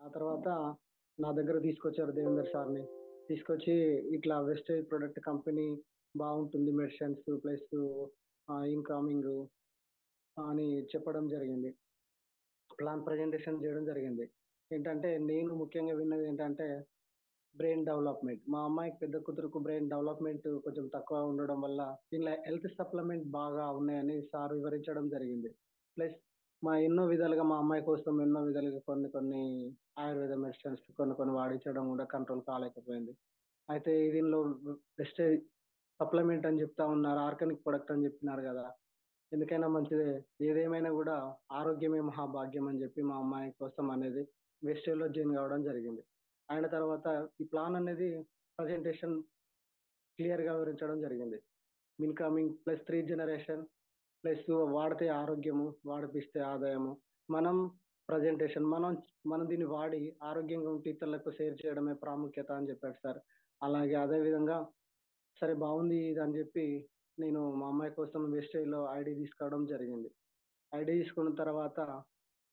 ఆ తర్వాత నా దగ్గర తీసుకొచ్చారు దేవేందర్ సార్ని. తీసుకొచ్చి ఇట్లా వెస్టేజ్ ప్రొడక్ట్ కంపెనీ బాగుంటుంది, మెడిసిన్స్ ప్లస్ ఇన్కమింగ్ అని చెప్పడం జరిగింది. ప్లాన్ ప్రజెంటేషన్ చేయడం జరిగింది. ఏంటంటే నేను ముఖ్యంగా విన్నది ఏంటంటే బ్రెయిన్ డెవలప్మెంట్. మా అమ్మాయికి పెద్ద కూతురుకు బ్రెయిన్ డెవలప్మెంట్ కొంచెం తక్కువ ఉండడం వల్ల ఇలా హెల్త్ సప్లిమెంట్ బాగా ఉన్నాయని సార్ వివరించడం జరిగింది. ప్లస్ ఎన్నో విధాలుగా మా అమ్మాయి కోసం ఎన్నో విధాలుగా కొన్ని కొన్ని ఆయుర్వేద మెడిసిన్స్ కొన్ని కొన్ని వాడించడం కూడా కంట్రోల్ కాలేకపోయింది. అయితే దీనిలో బెస్ట్ సప్లిమెంట్ అని చెప్తా ఉన్నారు, ఆర్గానిక్ ప్రొడక్ట్ అని చెప్పినారు కదా. ఎందుకైనా మంచిదే, ఏదేమైనా కూడా ఆరోగ్యమే మహాభాగ్యం అని చెప్పి మా అమ్మాయి కోసం అనేది వెస్టేజ్ లో జాయిన్ కావడం జరిగింది. అయిన తర్వాత ఈ ప్లాన్ అనేది ప్రజెంటేషన్ క్లియర్ గా వివరించడం జరిగింది. ఇన్కమింగ్ ప్లస్ 3 జనరేషన్ ప్లస్ వాడితే ఆరోగ్యము, వాడిపిస్తే ఆదాయము. మనం ప్రజెంటేషన్ మనం దీన్ని వాడి ఆరోగ్యంగా ఉంటే ఇతరులకు షేర్ చేయడమే ప్రాముఖ్యత అని చెప్పాడు సార్. అలాగే అదే విధంగా సరే బాగుంది ఇది అని చెప్పి నేను మా అమ్మాయి కోసం వెస్టేజ్ లో ఐడి తీసుకోవడం జరిగింది. ఐడి తీసుకున్న తర్వాత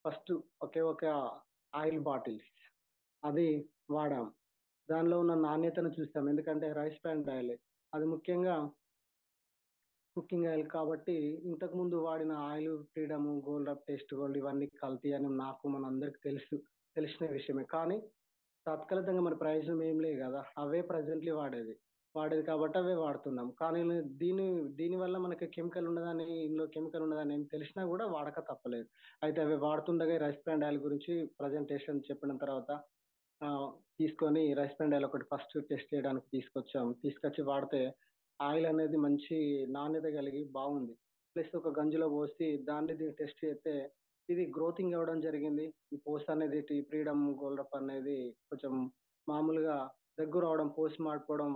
ఫస్ట్ ఒకే ఒక ఆయిల్ బాటిల్ అది వాడాం. దానిలో ఉన్న నాణ్యతను చూస్తాం, ఎందుకంటే రైస్ బ్రాన్ ఆయిల్ అది ముఖ్యంగా కుకింగ్ ఆయిల్ కాబట్టి. ఇంతకు ముందు వాడిన oil freedom, gold up, taste gold ఇవన్నీ కల్తీ అని నాకు మనందరికి తెలిసిన విషయమే. కానీ తాత్కాలికంగా మన ప్రయోజనం ఏం లేదు కదా, అవే ప్రజెంట్లీ వాడేది కాబట్టి అవే వాడుతున్నాం. కానీ దీని వల్ల మనకి కెమికల్ ఉండదని, ఇందులో కెమికల్ ఉండదని ఏం తెలిసినా కూడా వాడక తప్పలేదు. అయితే అవి వాడుతుండగా రైస్ బ్రాండ్ ఆయిల్ గురించి ప్రజెంటేషన్ చెప్పిన తర్వాత ఆ, తీసుకొని రైస్ బ్రాండ్ ఆయిల్ ఒకటి ఫస్ట్ టెస్ట్ చేయడానికి తీసుకొచ్చి వాడితే ఆయిల్ అనేది మంచి నాణ్యత కలిగి బాగుంది. ప్లస్ ఒక గంజిలో పోసి దీన్ని టెస్ట్ చేస్తే ఇది గ్రోతింగ్ అవ్వడం జరిగింది. ఈ పోస్ట్ అనేది ఫ్రీడమ్ గోల్డ్ అప్ అనేది కొంచెం మామూలుగా దగ్గర అవడం, పోస్ట్ మాడిపోవడం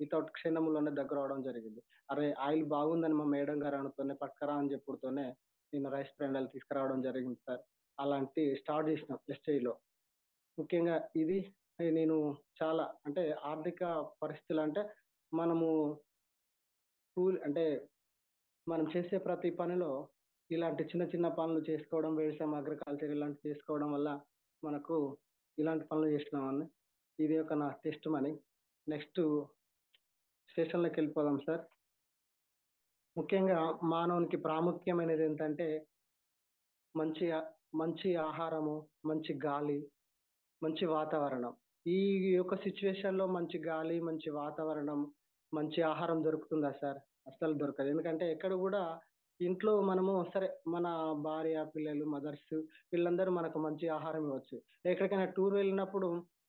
వితౌట్ క్షణంలోనే దగ్గర అవడం జరిగింది. అరే ఆయిల్ బాగుందని మా మేడం గారు అనుకునే పట్టుకరా అని చెప్పుడుతోనే నేను రైస్ బ్రాండ్ ఆయిల్ తీసుకురావడం జరిగింది సార్. అలాంటి స్టార్ట్ చేసిన ప్రెస్టేజ్ లో. ముఖ్యంగా ఇది నేను చాలా అంటే ఆర్థిక పరిస్థితులు అంటే మనము అంటే మనం చేసే ప్రతి పనిలో ఇలాంటి చిన్న చిన్న పనులు చేసుకోవడం, వ్యవసాయం అగ్రికల్చర్ ఇలాంటి చేసుకోవడం వల్ల మనకు ఇలాంటి పనులు చేస్తున్నామని ఇది ఒక నా టెస్ట్ మనీ. నెక్స్ట్ స్టేషన్లోకి వెళ్ళిపోదాం సార్. ముఖ్యంగా మానవునికి ప్రాముఖ్యమైనది ఏంటంటే మంచి మంచి ఆహారము, మంచి గాలి, మంచి వాతావరణం. ఈ యొక్క సిచ్యువేషన్ లో మంచి గాలి, మంచి వాతావరణం, మంచి ఆహారం దొరుకుతుందా సార్? అస్సలు దొరకదు. ఎందుకంటే ఎక్కడ కూడా ఇంట్లో మనము సరే మన భార్య పిల్లలు మదర్స్ వీళ్ళందరూ మనకు మంచి ఆహారం ఇవ్వచ్చు. ఎక్కడికైనా టూర్ వెళ్ళినప్పుడు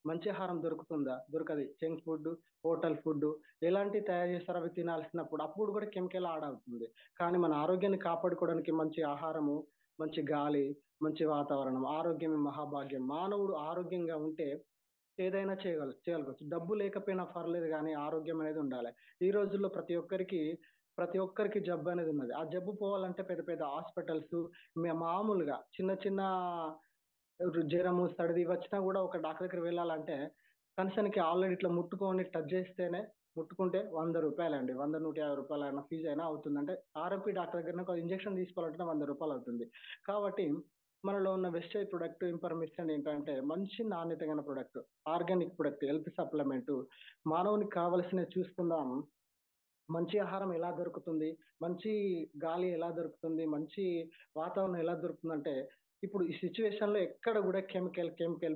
మంచి ఆహారం దొరుకుతుందా? దొరకదు. జంక్ ఫుడ్, హోటల్ ఫుడ్ ఎలాంటి తయారు చేస్తారో అవి తినాల్సినప్పుడు అప్పుడు కూడా కెమికల్ యాడ్ అవుతుంది. కానీ మన ఆరోగ్యాన్ని కాపాడుకోవడానికి మంచి ఆహారము, మంచి గాలి, మంచి వాతావరణం, ఆరోగ్యమే మహాభాగ్యం. మానవుడు ఆరోగ్యంగా ఉంటే ఏదైనా చేయగలగచ్చు. డబ్బు లేకపోయినా పర్లేదు కానీ ఆరోగ్యం అనేది ఉండాలి. ఈ రోజుల్లో ప్రతి ఒక్కరికి జబ్బు అనేది ఉన్నది. ఆ జబ్బు పోవాలంటే పెద్ద పెద్ద హాస్పిటల్స్, మామూలుగా చిన్న చిన్న జ్వరము సర్ది వచ్చినా కూడా ఒక డాక్టర్ దగ్గర వెళ్ళాలంటే కనీసానికి ఆల్రెడీ ఇట్లా ముట్టుకుంటే 100 రూపాయలు అండి, 100 150 రూపాయలు అయినా ఫీజు అయినా అవుతుంది. అంటే ఆర్ఎంపీ డాక్టర్ దగ్గర ఒక ఇంజెక్షన్ తీసుకోవాలంటే 100 రూపాయలు అవుతుంది. కాబట్టి మనలో ఉన్న వెస్టేజ్ ప్రొడక్ట్ ఇన్ఫర్మేషన్ ఏంటంటే మంచి నాణ్యత గల product, organic product, health supplement, మానవునికి కావలసినవి చూసుకుందాం. మంచి ఆహారం ఎలా దొరుకుతుంది, మంచి గాలి ఎలా దొరుకుతుంది, మంచి వాతావరణం ఎలా దొరుకుతుంది అంటే ఇప్పుడు ఈ సిచ్యువేషన్ లో ఎక్కడ కూడా కెమికల్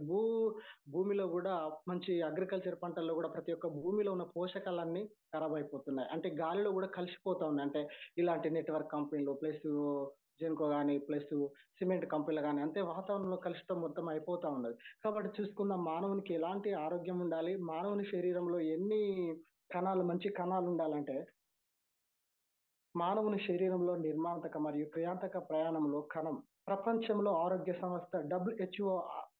భూమిలో కూడా మంచి అగ్రికల్చర్ పంటల్లో కూడా ప్రతి ఒక్క భూమిలో ఉన్న పోషకాలన్నీ ఖరాబ్ అయిపోతున్నాయి. అంటే గాలిలో కూడా కలిసిపోతా ఉన్నాయి. అంటే ఇలాంటి నెట్వర్క్ కంపెనీలు ప్లస్ జెన్కో కానీ ప్లస్ సిమెంట్ కంపెనీలు కానీ అంతే వాతావరణంలో కలుషితం మొత్తం అయిపోతా ఉన్నది. కాబట్టి చూసుకుందాం మానవునికి ఎలాంటి ఆరోగ్యం ఉండాలి, మానవుని శరీరంలో ఎన్ని మంచి కణాలు ఉండాలంటే మానవుని శరీరంలో నిర్మాణాత్మక మరియు క్రియాత్మక ప్రయాణంలో కణం. ప్రపంచంలో ఆరోగ్య సంస్థ WHO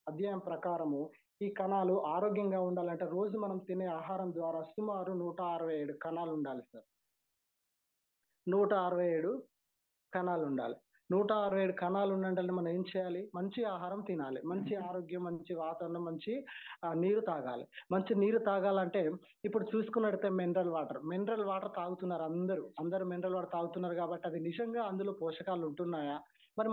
అధ్యాయం ప్రకారము ఈ కణాలు ఆరోగ్యంగా ఉండాలంటే రోజు మనం తినే ఆహారం ద్వారా సుమారు 167 కణాలు ఉండాలి సార్. 167 కణాలు ఉండాలి. 167 కణాలు ఉండాలంటే మనం ఏం చేయాలి? మంచి ఆహారం తినాలి, మంచి ఆరోగ్యం, మంచి వాతావరణం, మంచి నీరు తాగాలి. మంచి నీరు తాగాలంటే ఇప్పుడు చూసుకున్నట్టయితే మినరల్ వాటర్ తాగుతున్నారు అందరూ మినరల్ వాటర్ తాగుతున్నారు. కాబట్టి అది నిజంగా అందులో పోషకాలు ఉంటున్నాయా? మరి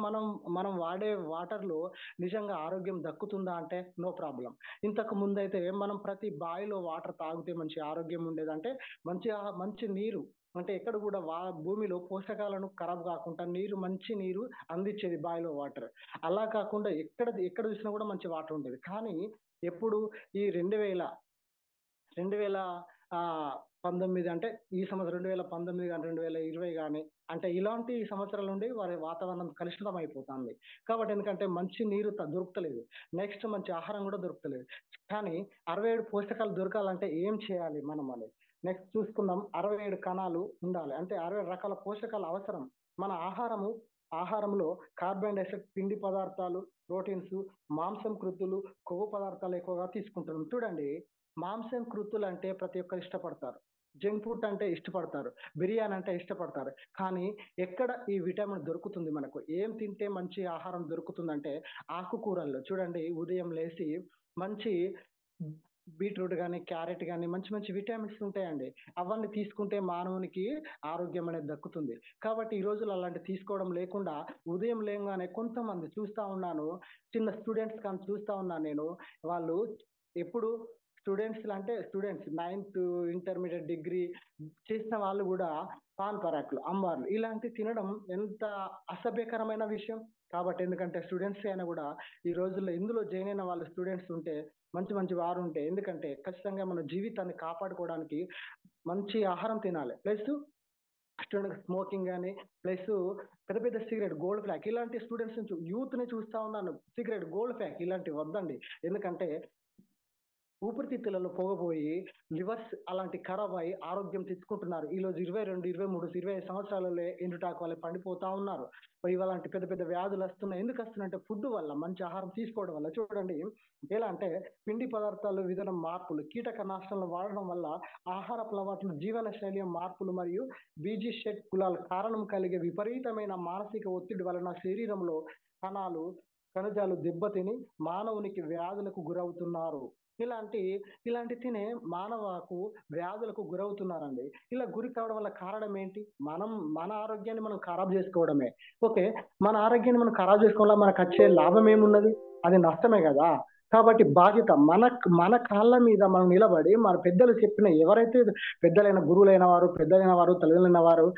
మనం వాడే వాటర్లో నిజంగా ఆరోగ్యం దక్కుతుందా అంటే నో ప్రాబ్లం. ఇంతకు ముందైతే మనం ప్రతి బావిలో వాటర్ తాగితే మంచి ఆరోగ్యం ఉండేదంటే మంచి నీరు అంటే ఎక్కడ కూడా భూమిలో పోషకాలను ఖరాబ్ కాకుండా మంచి నీరు అందించేది బావిలో వాటర్. అలా కాకుండా ఎక్కడ చూసినా కూడా మంచి వాటర్ ఉండేది. కానీ ఎప్పుడు ఈ 2000 19 అంటే ఈ సంవత్సరం 2019 గాని, 2020 గాని అంటే ఇలాంటి సంవత్సరాల నుండి వారి వాతావరణం కలుషితం అయిపోతుంది. కాబట్టి ఎందుకంటే మంచి నీరు దొరుకుతలేదు. నెక్స్ట్ మంచి ఆహారం కూడా దొరుకుతలేదు. కానీ 67 పోషకాలు దొరకాలంటే ఏం చేయాలి మనం అనేది. నెక్స్ట్ చూసుకుందాం. 67 కణాలు ఉండాలి. అంటే 67 రకాల పోషకాలు అవసరం. మన ఆహారంలో కార్బోహైడ్రేట్స్, పిండి పదార్థాలు, ప్రోటీన్స్, మాంసం, కృతులు, కొవ్వు పదార్థాలు ఎక్కువగా తీసుకుంటున్నాం. చూడండి, మాంసం, కృతులు అంటే ప్రతి ఒక్కరు ఇష్టపడతారు. జంక్ ఫుడ్ అంటే ఇష్టపడతారు. బిర్యానీ అంటే ఇష్టపడతారు. కానీ ఎక్కడ ఈ విటమిన్ దొరుకుతుంది మనకు? ఏం తింటే మంచి ఆహారం దొరుకుతుందంటే ఆకుకూరల్లో చూడండి, ఉదయం లేసి మంచి బీట్రూట్ గాని, క్యారెట్ గాని మంచి మంచి విటమిన్స్ ఉంటాయండి. అవన్నీ తీసుకుంటే మానవునికి ఆరోగ్యం అనేది దక్కుతుంది. కాబట్టి ఈ రోజుల్లో అలాంటివి తీసుకోవడం లేకుండా ఉదయం లేంగానే కొంతమంది చూస్తా ఉన్నాను. చిన్న స్టూడెంట్స్ కానీ చూస్తా ఉన్నాను నేను. వాళ్ళు ఎప్పుడు స్టూడెంట్స్ 9th ఇంటర్మీడియట్ డిగ్రీ చేసిన వాళ్ళు కూడా పాన్ పరాకులు, అంబార్లు ఇలాంటివి తినడం ఎంత అసభ్యకరమైన విషయం. కాబట్టి ఎందుకంటే స్టూడెంట్స్ అయినా కూడా ఈ రోజుల్లో ఇందులో జాయిన్ అయిన వాళ్ళు స్టూడెంట్స్ ఉంటే మంచి మంచి వారు ఉంటే, ఎందుకంటే ఖచ్చితంగా మన జీవితాన్ని కాపాడుకోవడానికి మంచి ఆహారం తినాలి. ప్లస్ స్టూడెంట్ స్మోకింగ్ గాని, ప్లస్ పెద్ద పెద్ద సిగరెట్, గోల్డ్ ఫ్లాగ్ ఇలాంటి స్టూడెంట్స్ నుంచి యూత్ ని చూస్తా ఉన్నాను. సిగరెట్, గోల్డ్ ఫ్లాగ్ ఇలాంటివి వద్దండి. ఎందుకంటే ఊపిరితిత్తులలో పొగపోయి లివర్స్ అలాంటి ఖరాబ్ అయ్యి ఆరోగ్యం తెచ్చుకుంటున్నారు. ఈ రోజు 22, 23, 25 సంవత్సరాలలో ఎండుటాకు వల్ల పండిపోతా ఉన్నారు. ఇలాంటి పెద్ద పెద్ద వ్యాధులు వస్తున్నాయి. ఎందుకు వస్తున్నాయంటే ఫుడ్ వల్ల, మంచి ఆహారం తీసుకోవడం వల్ల. చూడండి, ఎలా అంటే పిండి పదార్థాలు విధానం మార్పులు, కీటక నాశనాలు వాడడం వల్ల, ఆహారపు అలవాట్లు, జీవన శైలి మార్పులు మరియు బీజీ షెడ్ కులాల కారణం కలిగే విపరీతమైన మానసిక ఒత్తిడి వలన శరీరంలో కణాలు, ఖనిజాలు దెబ్బతిని మానవునికి వ్యాధులకు గురవుతున్నారు. ఇలాంటి ఇలాంటి తినే మానవకు వ్యాధులకు గురవుతున్నారండి. ఇలా గురి కావడం వల్ల కారణం ఏంటి? మన ఆరోగ్యాన్ని మనం ఖరాబ్ చేసుకోవడమే. ఓకే, మన ఆరోగ్యాన్ని మనం ఖరాబ్ చేసుకోవడం వల్ల మనకు వచ్చే లాభం ఏమున్నది? అది నష్టమే కదా. కాబట్టి బాధ్యత మన కాళ్ళ మీద మనం నిలబడి మన పెద్దలు చెప్పిన, ఎవరైతే పెద్దలైన వారు, తల్లిదండ్రులైన వారు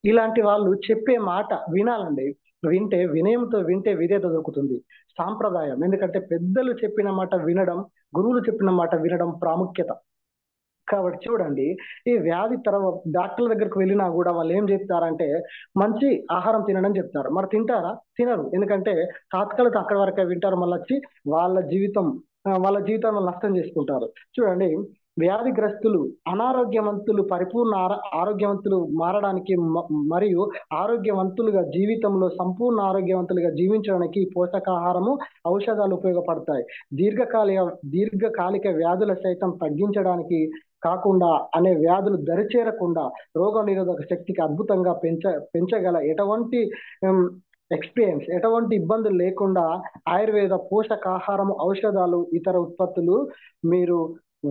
ఇలాంటి వాళ్ళు చెప్పే మాట వినాలండి. వినయంతో వింటే విధేయత దొరుకుతుంది. సాంప్రదాయం, ఎందుకంటే పెద్దలు చెప్పిన మాట వినడం, గురువులు చెప్పిన మాట వినడం ప్రాముఖ్యత. కాబట్టి చూడండి, ఈ వ్యాధి తర్వాత డాక్టర్ల దగ్గరకు వెళ్ళినా కూడా వాళ్ళు ఏం చెప్తారంటే మంచి ఆహారం తినడం చెప్తారు. మరి తింటారా? తినరు. ఎందుకంటే తాత్కాలిక అక్కడి వరకే వింటారు. మళ్ళీ వచ్చి వాళ్ళ జీవితాన్ని నష్టం చేసుకుంటారు. చూడండి, వ్యాధిగ్రస్తులు అనారోగ్యవంతులు ఆరోగ్యవంతులు మారడానికి మరియు ఆరోగ్యవంతులుగా జీవితంలో సంపూర్ణ ఆరోగ్యవంతులుగా జీవించడానికి పోషకాహారము, ఔషధాలు ఉపయోగపడతాయి. దీర్ఘకాలిక వ్యాధుల సైతం తగ్గించడానికి కాకుండా అనే వ్యాధులు దరిచేరకుండా రోగ నిరోధక శక్తికి అద్భుతంగా పెంచగల ఎటువంటి ఇబ్బందులు లేకుండా ఆయుర్వేద పోషకాహారం, ఔషధాలు, ఇతర ఉత్పత్తులు మీరు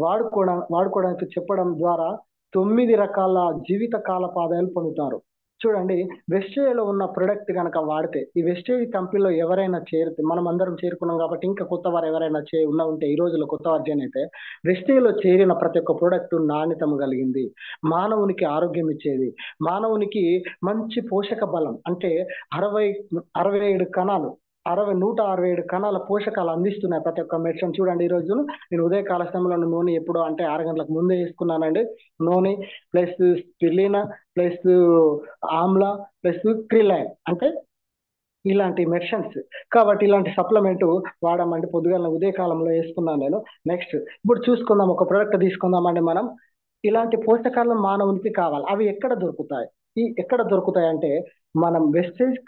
వాడుకోవడానికి చెప్పడం ద్వారా 9 రకాల జీవిత కాలపు ఆదాయాలు పొందుతారు. చూడండి, వెస్టేజ్లో ఉన్న ప్రొడక్ట్ కనుక వాడితే, ఈ వెస్టేజ్ కంపెనీలో ఎవరైనా చేరితే, మనం అందరం చేరుకున్నాం కాబట్టి ఇంకా కొత్త వారు ఎవరైనా ఉంటే ఈ రోజుల్లో కొత్త వర్జన్ అయితే, వెస్టేజ్లో చేరిన ప్రతి ఒక్క ప్రొడక్ట్ నాణ్యతము కలిగింది, మానవునికి ఆరోగ్యం ఇచ్చేది, మానవునికి మంచి పోషక బలం అంటే 67 కణాలు 167 కణాల పోషకాలు అందిస్తున్నాయి ప్రతి ఒక్క మెడిసిన్. చూడండి, ఈ రోజు నేను ఉదయకాల సమయంలో నూనె ఎప్పుడు అంటే 6 గంటలకు ముందే వేసుకున్నానండి. నూనె plus spirulina plus amla plus క్రిలైన్ అంటే ఇలాంటి మెడిసిన్స్. కాబట్టి ఇలాంటి సప్లిమెంట్ వాడమండి. పొద్దుగాల ఉదయకాలంలో వేసుకున్నాను నేను. నెక్స్ట్ ఇప్పుడు చూసుకుందాం, ఒక ప్రోడక్ట్ తీసుకుందామండి మనం. ఇలాంటి పోషకాలు మానవునికి కావాలి. అవి ఎక్కడ దొరుకుతాయి అంటే మనం వెస్టేజ్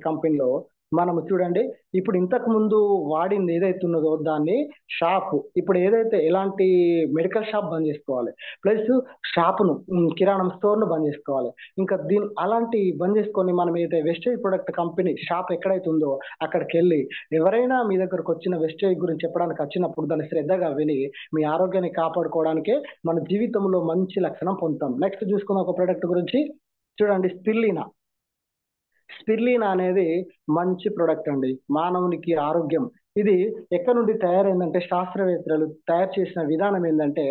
కంపెనీలో మనము చూడండి, ఇప్పుడు ఇంతకు ముందు వాడింది ఏదైతే ఉన్నదో దాన్ని ఇప్పుడు ఏదైతే ఎలాంటి మెడికల్ షాప్ బంద్ చేసుకోవాలి, ప్లస్ కిరాణం స్టోర్ను బంద్ చేసుకోవాలి. ఇంకా అలాంటి బంద్ చేసుకొని మనం ఏదైతే వెస్టేజ్ ప్రొడక్ట్ కంపెనీ షాప్ ఎక్కడైతే ఉందో అక్కడికి వెళ్ళి ఎవరైనా మీ దగ్గరకు వచ్చిన వెస్టేజ్ గురించి చెప్పడానికి వచ్చినప్పుడు దాన్ని శ్రద్ధగా విని మీ ఆరోగ్యాన్ని కాపాడుకోవడానికే మన జీవితంలో మంచి లక్షణం పొందుతాం. నెక్స్ట్ చూసుకున్న ఒక ప్రొడక్ట్ గురించి చూడండి, స్పిరులినా. స్పిర్లినా అనేది మంచి ప్రొడక్ట్ అండి, మానవునికి ఆరోగ్యం. ఇది ఎక్కడి నుండి తయారైందంటే, శాస్త్రవేత్తలు తయారు చేసిన విధానం ఏంటంటే,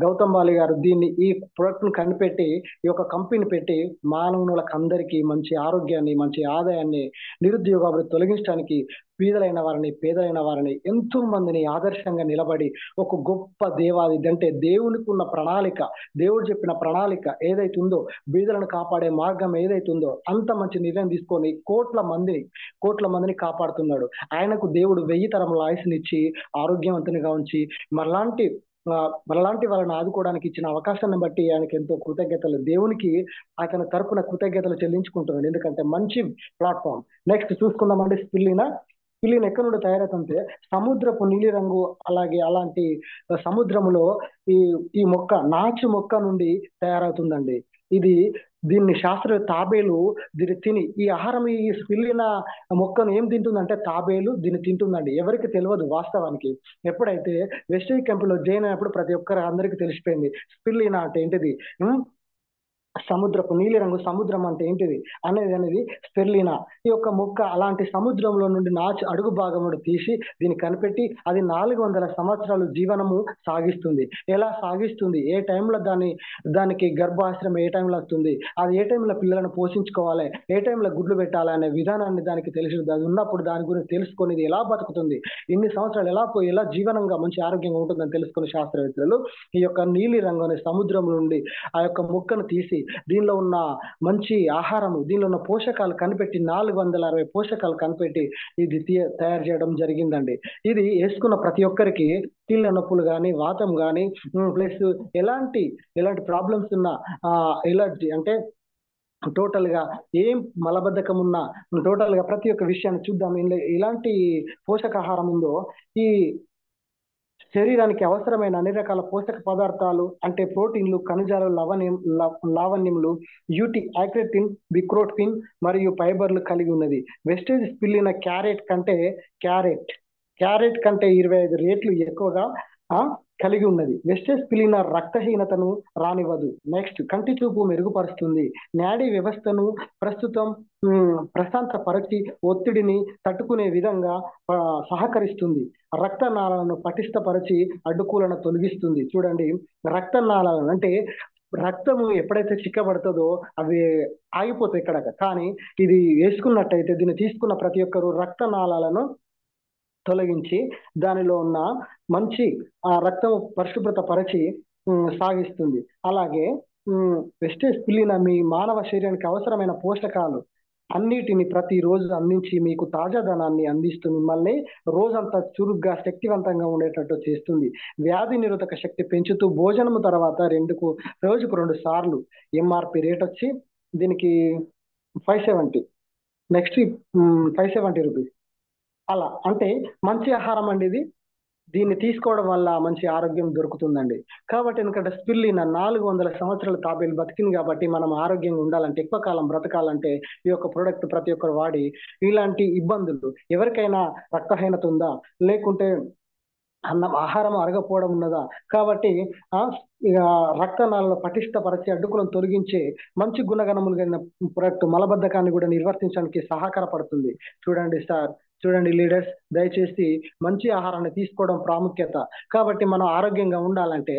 గౌతమ్ బాలి గారు దీన్ని ఈ ప్రొడక్ట్ ను కనిపెట్టి ఈ యొక్క కంపెనీ పెట్టి మానవులకు అందరికీ మంచి ఆరోగ్యాన్ని, మంచి ఆదాయాన్ని, నిరుద్యోగాన్ని తొలగించడానికి పేదలైన వారిని ఎంతో మందిని ఆదర్శంగా నిలబడి ఒక గొప్ప దేవాది అంటే దేవునికి ఉన్న ప్రణాళిక, దేవుడు చెప్పిన ప్రణాళిక ఏదైతే ఉందో, బీదలను కాపాడే మార్గం ఏదైతే ఉందో, అంత మంచి నిర్ణయం తీసుకొని కోట్ల మందిని కాపాడుతున్నాడు. ఆయనకు దేవుడు 1000 తరముల ఆయుష్నిచ్చి ఆరోగ్యవంతునిగా ఉంచి మనలాంటి వాళ్ళని ఆదుకోవడానికి ఇచ్చిన అవకాశాన్ని బట్టి ఆయనకి ఎంతో కృతజ్ఞతలు, దేవునికి అతని తరపున కృతజ్ఞతలు చెల్లించుకుంటున్నాడు. ఎందుకంటే మంచి ప్లాట్ఫామ్. నెక్స్ట్ చూసుకుందామండి, స్పిల్లినా ఎక్కడి నుండి తయారవుతుంటే సముద్రపు నీలి రంగు, అలాంటి సముద్రములో ఈ ఈ నాచు మొక్క నుండి తయారవుతుందండి. దీన్ని తాబేలు దీన్ని తిని ఈ ఆహారం, ఈ స్పిల్లిన మొక్కను ఏం తింటుందంటే తాబేలు దీన్ని తింటుందండి. ఎవరికి తెలియదు వాస్తవానికి. ఎప్పుడైతే వెస్టేజ్ క్యాంపులో జాయిన్ అయినప్పుడు ప్రతి ఒక్కరు అందరికి తెలిసిపోయింది స్పిల్లినా అంటే ఏంటిది, సముద్రపు నీలి రంగు సముద్రం అంటే ఏంటిది అనేది స్పిర్లినా. ఈ యొక్క మొక్క అలాంటి సముద్రంలో నుండి నాచు అడుగు భాగం నుండి తీసి దీన్ని కనిపెట్టి అది 400 సంవత్సరాలు జీవనము సాగిస్తుంది. ఎలా సాగిస్తుంది, ఏ టైంలో దానికి గర్భాశ్రమం ఏ టైంలో వస్తుంది, అది ఏ టైంలో పిల్లలను పోషించుకోవాలి, ఏ టైంలో గుడ్లు పెట్టాలి అనే విధానాన్ని దానికి తెలిసి, అది ఉన్నప్పుడు దాని గురించి తెలుసుకొని ఇది ఎలా బతుకుతుంది, ఇన్ని సంవత్సరాలు ఎలా జీవనంగా మంచి ఆరోగ్యంగా ఉంటుందని తెలుసుకుని శాస్త్రవేత్తలు ఈ యొక్క నీలి రంగు అనే సముద్రం నుండి ఆ యొక్క మొక్కను తీసి దీనిలో ఉన్న మంచి ఆహారము, దీనిలో ఉన్న పోషకాలు కనిపెట్టి 460 పోషకాలు కనిపెట్టి ఇది తయారు చేయడం జరిగిందండి. ఇది వేసుకున్న ప్రతి ఒక్కరికి కీళ్ళ నొప్పులు కానీ, వాతం కానీ, ప్లస్ ఎలాంటి ప్రాబ్లమ్స్ ఉన్నా, ఎలర్జీ అంటే టోటల్ గా ఏం మలబద్ధకం ఉన్నా, టోటల్ గా ప్రతి ఒక్క విషయాన్ని చూద్దాం. ఇలాంటి పోషకాహారం ఉందో, ఈ శరీరానికి అవసరమైన అన్ని రకాల పోషక పదార్థాలు అంటే ప్రోటీన్లు, ఖనిజాలు, లావణ్యములు, యాక్రెటిన్, బిక్రోటిన్ మరియు ఫైబర్లు కలిగి ఉన్నది. వెస్టేజ్ స్పిల్లిన క్యారెట్ కంటే 25 రెట్లు ఎక్కువగా కలిగి ఉన్నది. వెస్టేజ్ స్పిల్లిన రక్తహీనతను రానివ్వదు. నెక్స్ట్, కంటి చూపు మెరుగుపరుస్తుంది. నాడీ వ్యవస్థను ప్రశాంతపరిచి ఒత్తిడిని తట్టుకునే విధంగా సహకరిస్తుంది. రక్తనాళాలను పటిష్టపరిచి అడ్డుకూలను తొలగిస్తుంది. చూడండి, రక్తనాళాలను అంటే రక్తము ఎప్పుడైతే చిక్కబడుతుందో అవి ఆగిపోతాయి ఇక్కడ. కానీ ఇది వేసుకున్నట్టయితే, దీన్ని తీసుకున్న ప్రతి ఒక్కరు రక్తనాళాలను తొలగించి దానిలో ఉన్న మంచి రక్తం పరిశుభ్రత పరిచి సాగిస్తుంది. అలాగే వెస్టేజ్ స్పిల్లినా మీ మానవ శరీరానికి అవసరమైన పోషకాలు అన్నిటిని ప్రతిరోజు అందించి మీకు తాజాదనాన్ని అందిస్తూ మిమ్మల్ని రోజంతా చురుగ్గా శక్తివంతంగా ఉండేటట్టు చేస్తుంది. వ్యాధి నిరోధక శక్తి పెంచుతూ భోజనము తర్వాత రోజుకు 2 సార్లు. ఎంఆర్పి రేట్ వచ్చి దీనికి 570, నెక్స్ట్ 570 రూపీస్. అలా అంటే మంచి ఆహారం అండి ఇది. దీన్ని తీసుకోవడం వల్ల మంచి ఆరోగ్యం దొరుకుతుందండి. కాబట్టి ఎందుకంటే స్పిల్లినా 400 సంవత్సరాల తాబేలు బతికింది కాబట్టి మనం ఆరోగ్యంగా ఉండాలంటే, ఎక్కువ కాలం బ్రతకాలంటే ఈ యొక్క ప్రోడక్ట్ ప్రతి ఒక్కరు వాడి ఇలాంటి ఇబ్బందులు, ఎవరికైనా రక్తహీనత ఉందా, లేకుంటే ఆహారం అరగపోవడం ఉన్నదా, కాబట్టి ఇక రక్తనాళాలను పటిష్టపరిచి అడ్డుకులను తొలగించే మంచి గుణగణములు కలిగిన ప్రొడక్ట్ మలబద్ధకాన్ని కూడా నిర్వర్తించడానికి సహకారపడుతుంది. చూడండి లీడర్స్, దయచేసి మంచి ఆహారాన్ని తీసుకోవడం ప్రాముఖ్యత. కాబట్టి మనం ఆరోగ్యంగా ఉండాలంటే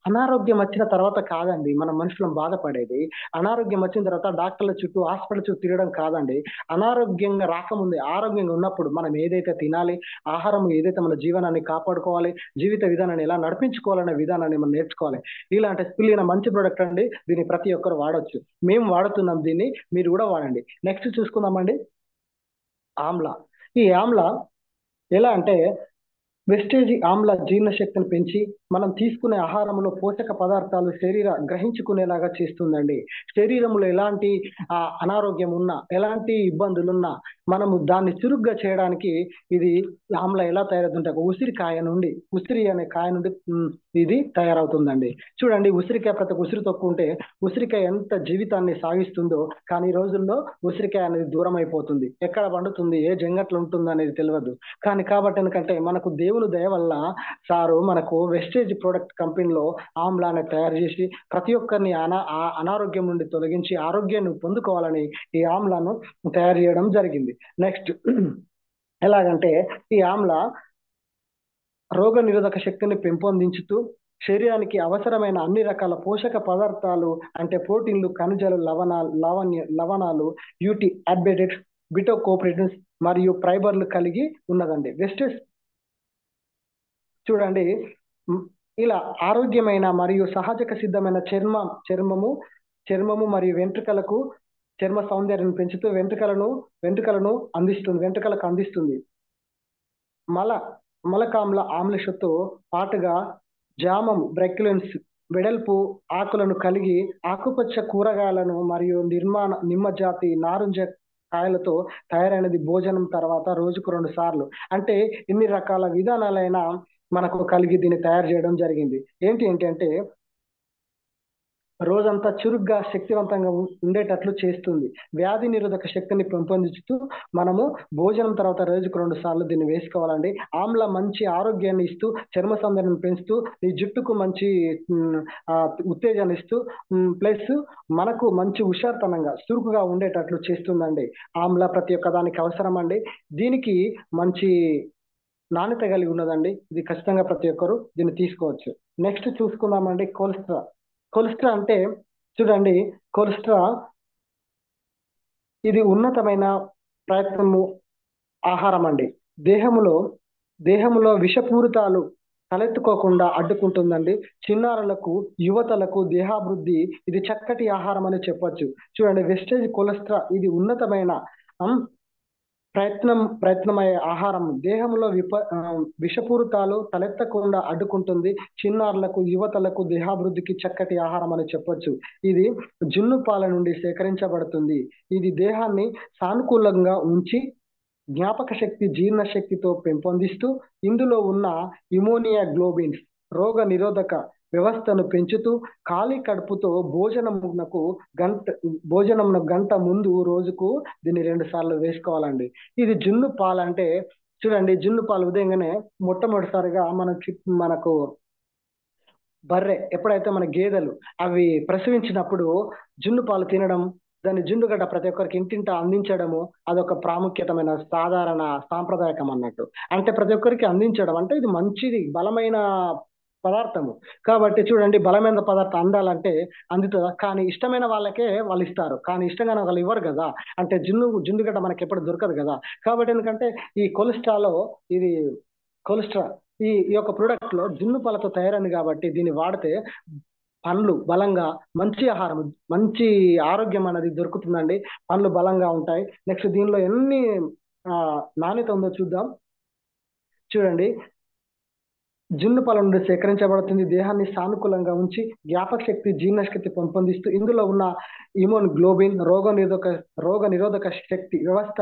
అనారోగ్యం వచ్చిన తర్వాత కాదండి మనం మనుషులను బాధపడేది. అనారోగ్యం వచ్చిన తర్వాత డాక్టర్ల చుట్టూ, హాస్పిటల్ చుట్టూ తిరగడం కాదండి. అనారోగ్యంగా రాకముందే ఆరోగ్యంగా ఉన్నప్పుడు మనం ఏదైతే తినాలి, ఆహారం ఏదైతే మన జీవనాన్ని కాపాడుకోవాలి, జీవిత విధానాన్ని ఎలా నడిపించుకోవాలనే విధానాన్ని మనం నేర్చుకోవాలి. ఇలాంటి స్పిల్లినా మంచి ప్రొడక్ట్ అండి, దీన్ని ప్రతి ఒక్కరు వాడచ్చు. మేము వాడుతున్నాం దీన్ని, మీరు కూడా వాడండి. నెక్స్ట్ చూసుకుందామండి, ఆమ్లా. ఈ ఆమ్లా ఎలా అంటే, వెస్టేజ్ ఆమ్ల జీర్ణశక్తిని పెంచి మనం తీసుకునే ఆహారంలో పోషక పదార్థాలు గ్రహించుకునేలాగా చేస్తుందండి. శరీరంలో ఎలాంటి అనారోగ్యం ఉన్నా, ఎలాంటి ఇబ్బందులున్నా మనము దాన్ని చురుగ్గా చేయడానికి ఇది ఆమ్ల ఎలా తయారవుతుంటే, ఉసిరి అనే కాయ నుండి ఇది తయారవుతుందండి. చూడండి, ఉసిరికాయ ప్రతి ఉసిరి తొక్కుంటే ఉసిరికాయ ఎంత జీవితాన్ని సాగిస్తుందో, కానీ ఈ రోజుల్లో ఉసిరికాయ అనేది దూరం అయిపోతుంది. ఎక్కడ పండుతుంది, ఏ జంగట్లు ఉంటుంది అనేది తెలియదు. కాబట్టి ఎందుకంటే మనకు దేవుని దేవుని దయ వల్ల సారు మనకు వెస్టేజ్ ప్రొడక్ట్ కంపెనీలో ఆమ్లాన్ని తయారు చేసి ప్రతి ఒక్కరిని అనారోగ్యం నుండి తొలగించి ఆరోగ్యాన్ని పొందుకోవాలని ఈ ఆమ్లాను తయారు చేయడం జరిగింది. నెక్స్ట్ ఎలాగంటే ఈ ఆమ్ల రోగ నిరోధక శక్తిని పెంపొందించుతూ శరీరానికి అవసరమైన అన్ని రకాల పోషక పదార్థాలు అంటే ప్రోటీన్లు, ఖనిజాలు, లవణాలు, యూటి అడ్బెటెడ్స్, బిటోకోప్రిన్స్ మరియు ఫైబర్లు కలిగి ఉన్నదండి. వెస్టేజ్ చూడండి ఇలా ఆరోగ్యమైన మరియు సహజక సిద్ధమైన చర్మము మరియు వెంట్రుకలకు చర్మ సౌందర్యాన్ని పెంచుతూ వెంట్రుకలకు అందిస్తుంది. మలకామ్ల ఆమ్లతో పాటుగా జామం బ్రెక్యులెన్స్ వెడల్పు ఆకులను కలిగి ఆకుపచ్చ కూరగాయలను మరియు నిమ్మజాతి నారింజ కాయలతో తయారైనది భోజనం తర్వాత రోజుకు 2 సార్లు అంటే ఇన్ని రకాల విధానాలైన మనకు కలిగి దీన్ని తయారు చేయడం జరిగింది. ఏంటి అంటే రోజంతా చురుగ్గా శక్తివంతంగా ఉండేటట్లు చేస్తుంది. వ్యాధి నిరోధక శక్తిని పెంపొందిస్తూ మనము భోజనం తర్వాత రోజుకు 2 సార్లు దీన్ని వేసుకోవాలండి. ఆమ్ల మంచి ఆరోగ్యాన్ని ఇస్తూ చర్మ సౌందర్యం పెంచుతూ ఈ జుట్టుకు మంచి ఉత్తేజాన్ని ఇస్తూ ప్లస్ మనకు మంచి హుషారుతనంగా చురుకుగా ఉండేటట్లు చేస్తుందండి. ఆమ్ల ప్రతి ఒక్క దానికి అవసరం అండి. దీనికి మంచి నాణ్యత కలిగి ఉన్నదండి. ఇది ఖచ్చితంగా ప్రతి ఒక్కరు దీన్ని తీసుకోవచ్చు. నెక్స్ట్ చూసుకుందామండి కొలెస్ట్రా అంటే చూడండి, కొలెస్ట్రా ఇది ఉన్నతమైన ప్రయత్నము ఆహారం అండి. దేహములో విషపూరితాలు తలెత్తుకోకుండా అడ్డుకుంటుందండి. చిన్నారులకు, యువతలకు దేహాభివృద్ధి ఇది చక్కటి ఆహారం అని చెప్పొచ్చు. చూడండి, వెస్టేజ్ కొలెస్ట్రా ఇది ఉన్నతమైన ప్రయత్నమయ్యే ఆహారం. దేహంలో విషపూరితాలు తలెత్తకుండా అడ్డుకుంటుంది. చిన్నారులకు, యువతలకు దేహాభివృద్ధికి చక్కటి ఆహారం అని చెప్పొచ్చు. ఇది జున్ను పాల నుండి సేకరించబడుతుంది. ఇది దేహాన్ని సానుకూలంగా ఉంచి జ్ఞాపక శక్తి, జీర్ణశక్తితో పెంపొందిస్తూ ఇందులో ఉన్న ఇమోనియా గ్లోబిన్స్ రోగ నిరోధక వ్యవస్థను పెంచుతూ ఖాళీ కడుపుతో భోజనం గంట ముందు రోజుకు దీన్ని 2 సార్లు వేసుకోవాలండి. ఇది జున్ను పాలు అంటే చూడండి, జున్ను పాలు ఉదయంగానే మొట్టమొదటిసారిగా మనకు బర్రె ఎప్పుడైతే మన గేదెలు అవి ప్రసవించినప్పుడు జున్ను పాలు తినడం, దాన్ని జున్నుగడ్డ ప్రతి ఒక్కరికి ఇంటింటా అందించడము అదొక ప్రాముఖ్యతమైన సాధారణ సాంప్రదాయకం అన్నట్టు. అంటే ప్రతి ఒక్కరికి అందించడం అంటే ఇది మంచిది, బలమైన పదార్థము కాబట్టి చూడండి, బలమైన పదార్థం అందాలంటే అందుతుందా? కానీ ఇష్టమైన వాళ్ళకే వాళ్ళు ఇస్తారు, కానీ ఇష్టంగా వాళ్ళు ఇవ్వరు కదా. అంటే జున్నుగడ్డ మనకి ఎప్పుడు దొరకదు కదా. కాబట్టి ఎందుకంటే ఈ కొలెస్ట్రా ఈ యొక్క ప్రోడక్ట్ లో జున్ను పాలతో తయారైంది కాబట్టి దీన్ని వాడితే పండ్లు బలంగా మంచి ఆహారం, మంచి ఆరోగ్యం అనేది దొరుకుతుందండి. పండ్లు బలంగా ఉంటాయి. నెక్స్ట్ దీనిలో ఎన్ని నాణ్యత ఉందో చూద్దాం. చూడండి, జున్ను పాల నుండి సేకరించబడుతుంది. దేహాన్ని సానుకూలంగా ఉంచి జ్ఞాపక శక్తి, జీర్ణశక్తి పెంపొందిస్తూ ఇందులో ఉన్న ఇమ్యూన్ గ్లోబిన్ రోగ నిరోధక శక్తి వ్యవస్థ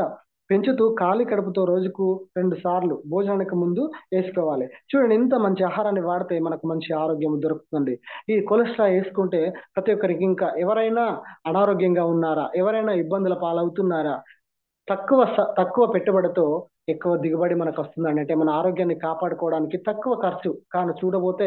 పెంచుతూ ఖాళీ కడుపుతో రోజుకు 2 సార్లు భోజనానికి ముందు వేసుకోవాలి. చూడండి, ఇంత మంచి ఆహారాన్ని వాడితే మనకు మంచి ఆరోగ్యం దొరుకుతుంది. ఈ కొలెస్ట్రా వేసుకుంటే ప్రతి ఒక్కరికి, ఇంకా ఎవరైనా అనారోగ్యంగా ఉన్నారా, ఎవరైనా ఇబ్బందుల పాలవుతున్నారా, తక్కువ పెట్టుబడితో ఎక్కువ దిగుబడి మనకు వస్తుందండి. అంటే మన ఆరోగ్యాన్ని కాపాడుకోవడానికి తక్కువ ఖర్చు. కానీ చూడబోతే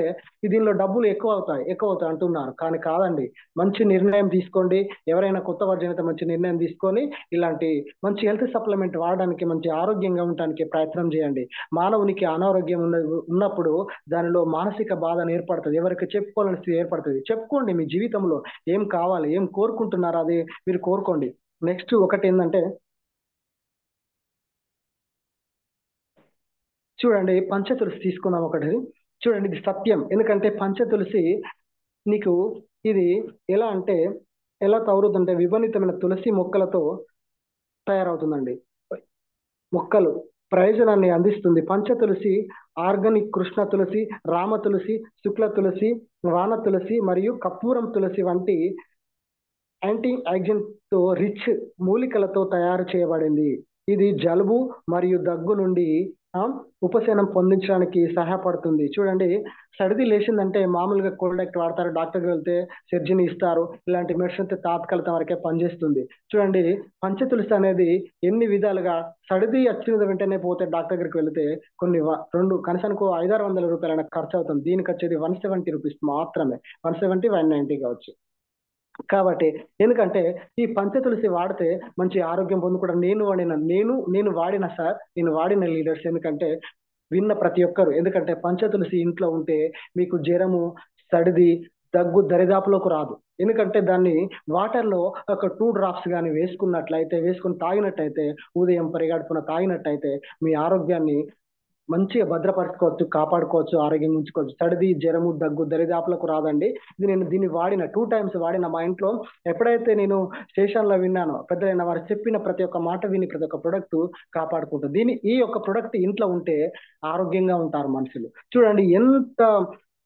దీనిలో డబ్బులు ఎక్కువ అవుతాయి అంటున్నారు, కానీ కాదండి. మంచి నిర్ణయం తీసుకోండి. ఎవరైనా కొత్త వర్జన్ అయితే మంచి నిర్ణయం తీసుకొని ఇలాంటి మంచి హెల్త్ సప్లిమెంట్ వాడడానికి, మంచి ఆరోగ్యంగా ఉండడానికి ప్రయత్నం చేయండి. మానవునికి అనారోగ్యం ఉన్నప్పుడు దానిలో మానసిక బాధ ఏర్పడుతుంది, ఎవరికి చెప్పుకోవాలని స్థితి ఏర్పడుతుంది. చెప్పుకోండి, మీ జీవితంలో ఏం కావాలి, ఏం కోరుకుంటున్నారో అది మీరు కోరుకోండి. నెక్స్ట్ ఒకటి ఏంటంటే చూడండి, పంచతులసి తీసుకుందాం ఒకటి. చూడండి, ఇది సత్యం. ఎందుకంటే పంచతులసి నీకు ఇది ఎలా తయారవుతుందంటే విభజితమైన తులసి మొక్కలతో తయారవుతుందండి. మొక్కలు ప్రయోజనాన్ని అందిస్తుంది. పంచతులసి ఆర్గానిక్ కృష్ణ తులసి, రామ తులసి, శుక్ల తులసి, వాన తులసి మరియు కర్పూరం తులసి వంటి యాంటీ ఆక్సిడెంట్ తో రిచ్ మూలికలతో తయారు చేయబడింది. ఇది జలుబు మరియు దగ్గు నుండి ఆ, ఉపశమనం పొందించడానికి సహాయపడుతుంది. చూడండి, సర్ది లేచిందంటే మామూలుగా కోల్డ్ యాక్ట్ వాడతారు, డాక్టర్కి వెళ్తే సెర్జిని ఇస్తారు. ఇలాంటి మెడిసిన్ తాత్కాలిక వరకే పనిచేస్తుంది. చూడండి, పంచతులసి అనేది ఎన్ని విధాలుగా, సర్ది వచ్చిన వెంటనే పోతే డాక్టర్ దగ్గరికి వెళితే కొన్ని రెండు కనీసానికి 500-600 రూపాయలైనా ఖర్చు అవుతుంది. దీనికి వచ్చేది 170 రూపీస్ మాత్రమే. 170, 190 కావచ్చు. కాబట్టి ఎందుకంటే ఈ పంచతులసి వాడితే మంచి ఆరోగ్యం పొందుకోవడం నేను వాడిన సార్, నేను వాడిన లీడర్స్, ఎందుకంటే విన్న ప్రతి ఒక్కరు, ఎందుకంటే పంచతులసి ఇంట్లో ఉంటే మీకు జ్వరము, సర్ది, దగ్గు దరిదాపులోకి రాదు. ఎందుకంటే దాన్ని వాటర్లో ఒక 2 డ్రాప్స్ కానీ వేసుకుని తాగినట్టయితే, ఉదయం పరిగడుపున తాగినట్టయితే మీ ఆరోగ్యాన్ని మంచిగా భద్రపరచుకోవచ్చు, కాపాడుకోవచ్చు, ఆరోగ్యం ఉంచుకోవచ్చు. సర్ది, జ్వరము, దగ్గు దరిదాపులకు రాదండి. నేను దీన్ని వాడిన 2 టైమ్స్ వాడిన. మా ఇంట్లో ఎప్పుడైతే నేను స్టేషన్లో విన్నానో, పెద్దలైన వారు చెప్పిన ప్రతి ఒక్క మాట విని ప్రతి ఒక్క ప్రొడక్ట్ కాపాడుకుంటాను. ఈ యొక్క ప్రొడక్ట్ ఇంట్లో ఉంటే ఆరోగ్యంగా ఉంటారు మనుషులు. చూడండి, ఎంత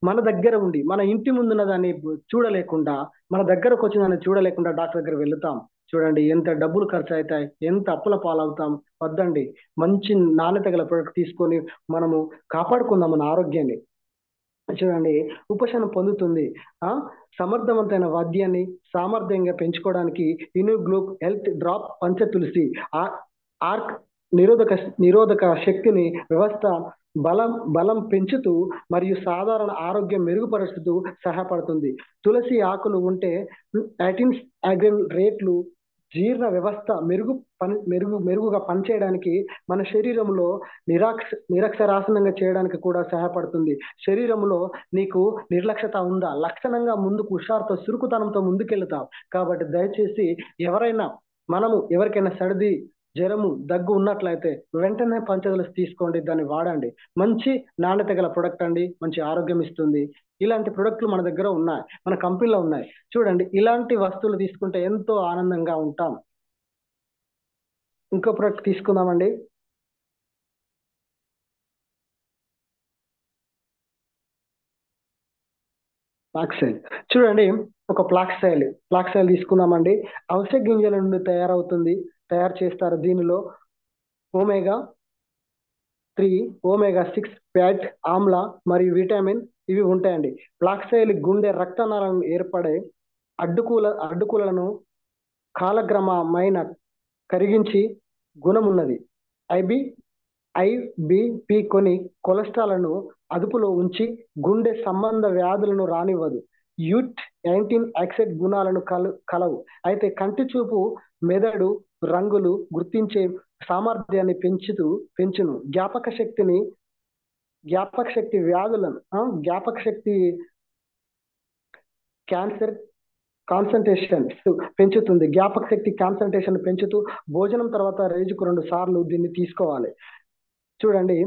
మన దగ్గర ఉండి మన ఇంటి ముందున్న దాన్ని చూడలేకుండా, మన దగ్గరకు వచ్చిన దాన్ని చూడలేకుండా డాక్టర్ దగ్గర వెళుతాం. చూడండి, ఎంత డబ్బులు ఖర్చు అవుతాయి, ఎంత అప్పుల పాలవుతాం. వద్దండి, మంచి నాణ్యత గల ప్రొడక్ట్ తీసుకొని మనము కాపాడుకుందాం మన ఆరోగ్యాన్ని. చూడండి, ఉపశమనం పొందుతుంది. ఆ సమర్థవంతమైన వాద్యాన్ని సామర్థ్యంగా పెంచుకోవడానికి ఇనుగ్లూక్ హెల్త్ డ్రాప్ పంచతులసి ఆర్క్ నిరోధక నిరోధక శక్తిని వ్యవస్థ బలం పెంచుతూ మరియు సాధారణ ఆరోగ్యం మెరుగుపరుస్తూ సహాయపడుతుంది. తులసి ఆకులు ఉంటే యాటిన్స్ అగ్రిన్ రేట్లు జీర్ణ వ్యవస్థ మెరుగుగా పనిచేయడానికి, మన శరీరంలో నిరక్షరాసనంగా చేయడానికి కూడా సహాయపడుతుంది. శరీరంలో నీకు నిర్లక్ష్యత ఉందా, లక్షణంగా ముందుకు హుషారుతో చురుకుతనంతో ముందుకెళ్తావు. కాబట్టి దయచేసి ఎవరికైనా సర్ది, జ్వరము, దగ్గు ఉన్నట్లయితే వెంటనే పంచతులసి తీసుకోండి, దాన్ని వాడండి. మంచి నాణ్యత గల ప్రొడక్ట్ అండి, మంచి ఆరోగ్యం ఇస్తుంది. ఇలాంటి ప్రొడక్ట్లు మన దగ్గర ఉన్నాయి, మన కంపెనీలో ఉన్నాయి. చూడండి, ఇలాంటి వస్తువులు తీసుకుంటే ఎంతో ఆనందంగా ఉంటాం. ఇంకో ప్రొడక్ట్ తీసుకుందామండి. ప్లాక్సైల్. చూడండి, ఒక ప్లాక్సైల్ తీసుకుందామండి. అవిసె గింజల నుండి తయారు చేస్తారు. దీనిలో omega-3, omega-6 ఫ్యాట్, ఆమ్ల మరియు విటమిన్ ఇవి ఉంటాయండి. ప్లాక్సైల్ గుండె రక్తనాళాలను ఏర్పడే అడ్డుకులను కాలక్రమమైన కరిగించి గుణమున్నది. ఐబి ఐబిపి కొన్ని కొలెస్ట్రాల్ను అదుపులో ఉంచి గుండె సంబంధ వ్యాధులను రానివ్వదు. యాంటీ ఆక్సిడెంట్ గుణాలను కలవు. అయితే కంటి చూపు, మెదడు, రంగులు గుర్తించే సామర్థ్యాన్ని పెంచును. జ్ఞాపక శక్తి వ్యాధులను, జ్ఞాపక శక్తి, క్యాన్సర్ కాన్సన్ట్రేషన్ పెంచుతూ భోజనం తర్వాత రోజుకు 2 సార్లు దీన్ని తీసుకోవాలి. చూడండి,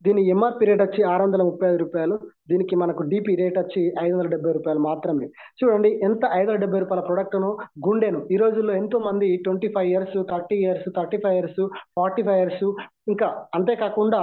దీని ఎంఆర్పి రేట్ వచ్చి 635 రూపాయలు. దీనికి మనకు డిపి రేట్ వచ్చి 570 రూపాయలు మాత్రమే. చూడండి, ఎంత 570 రూపాయల ప్రొడక్ట్ను, గుండెను ఈ రోజుల్లో ఎంతో మంది 25 ఇయర్స్, 30 ఇయర్స్, 35 ఇయర్స్, 45 ఇయర్స్, ఇంకా అంతేకాకుండా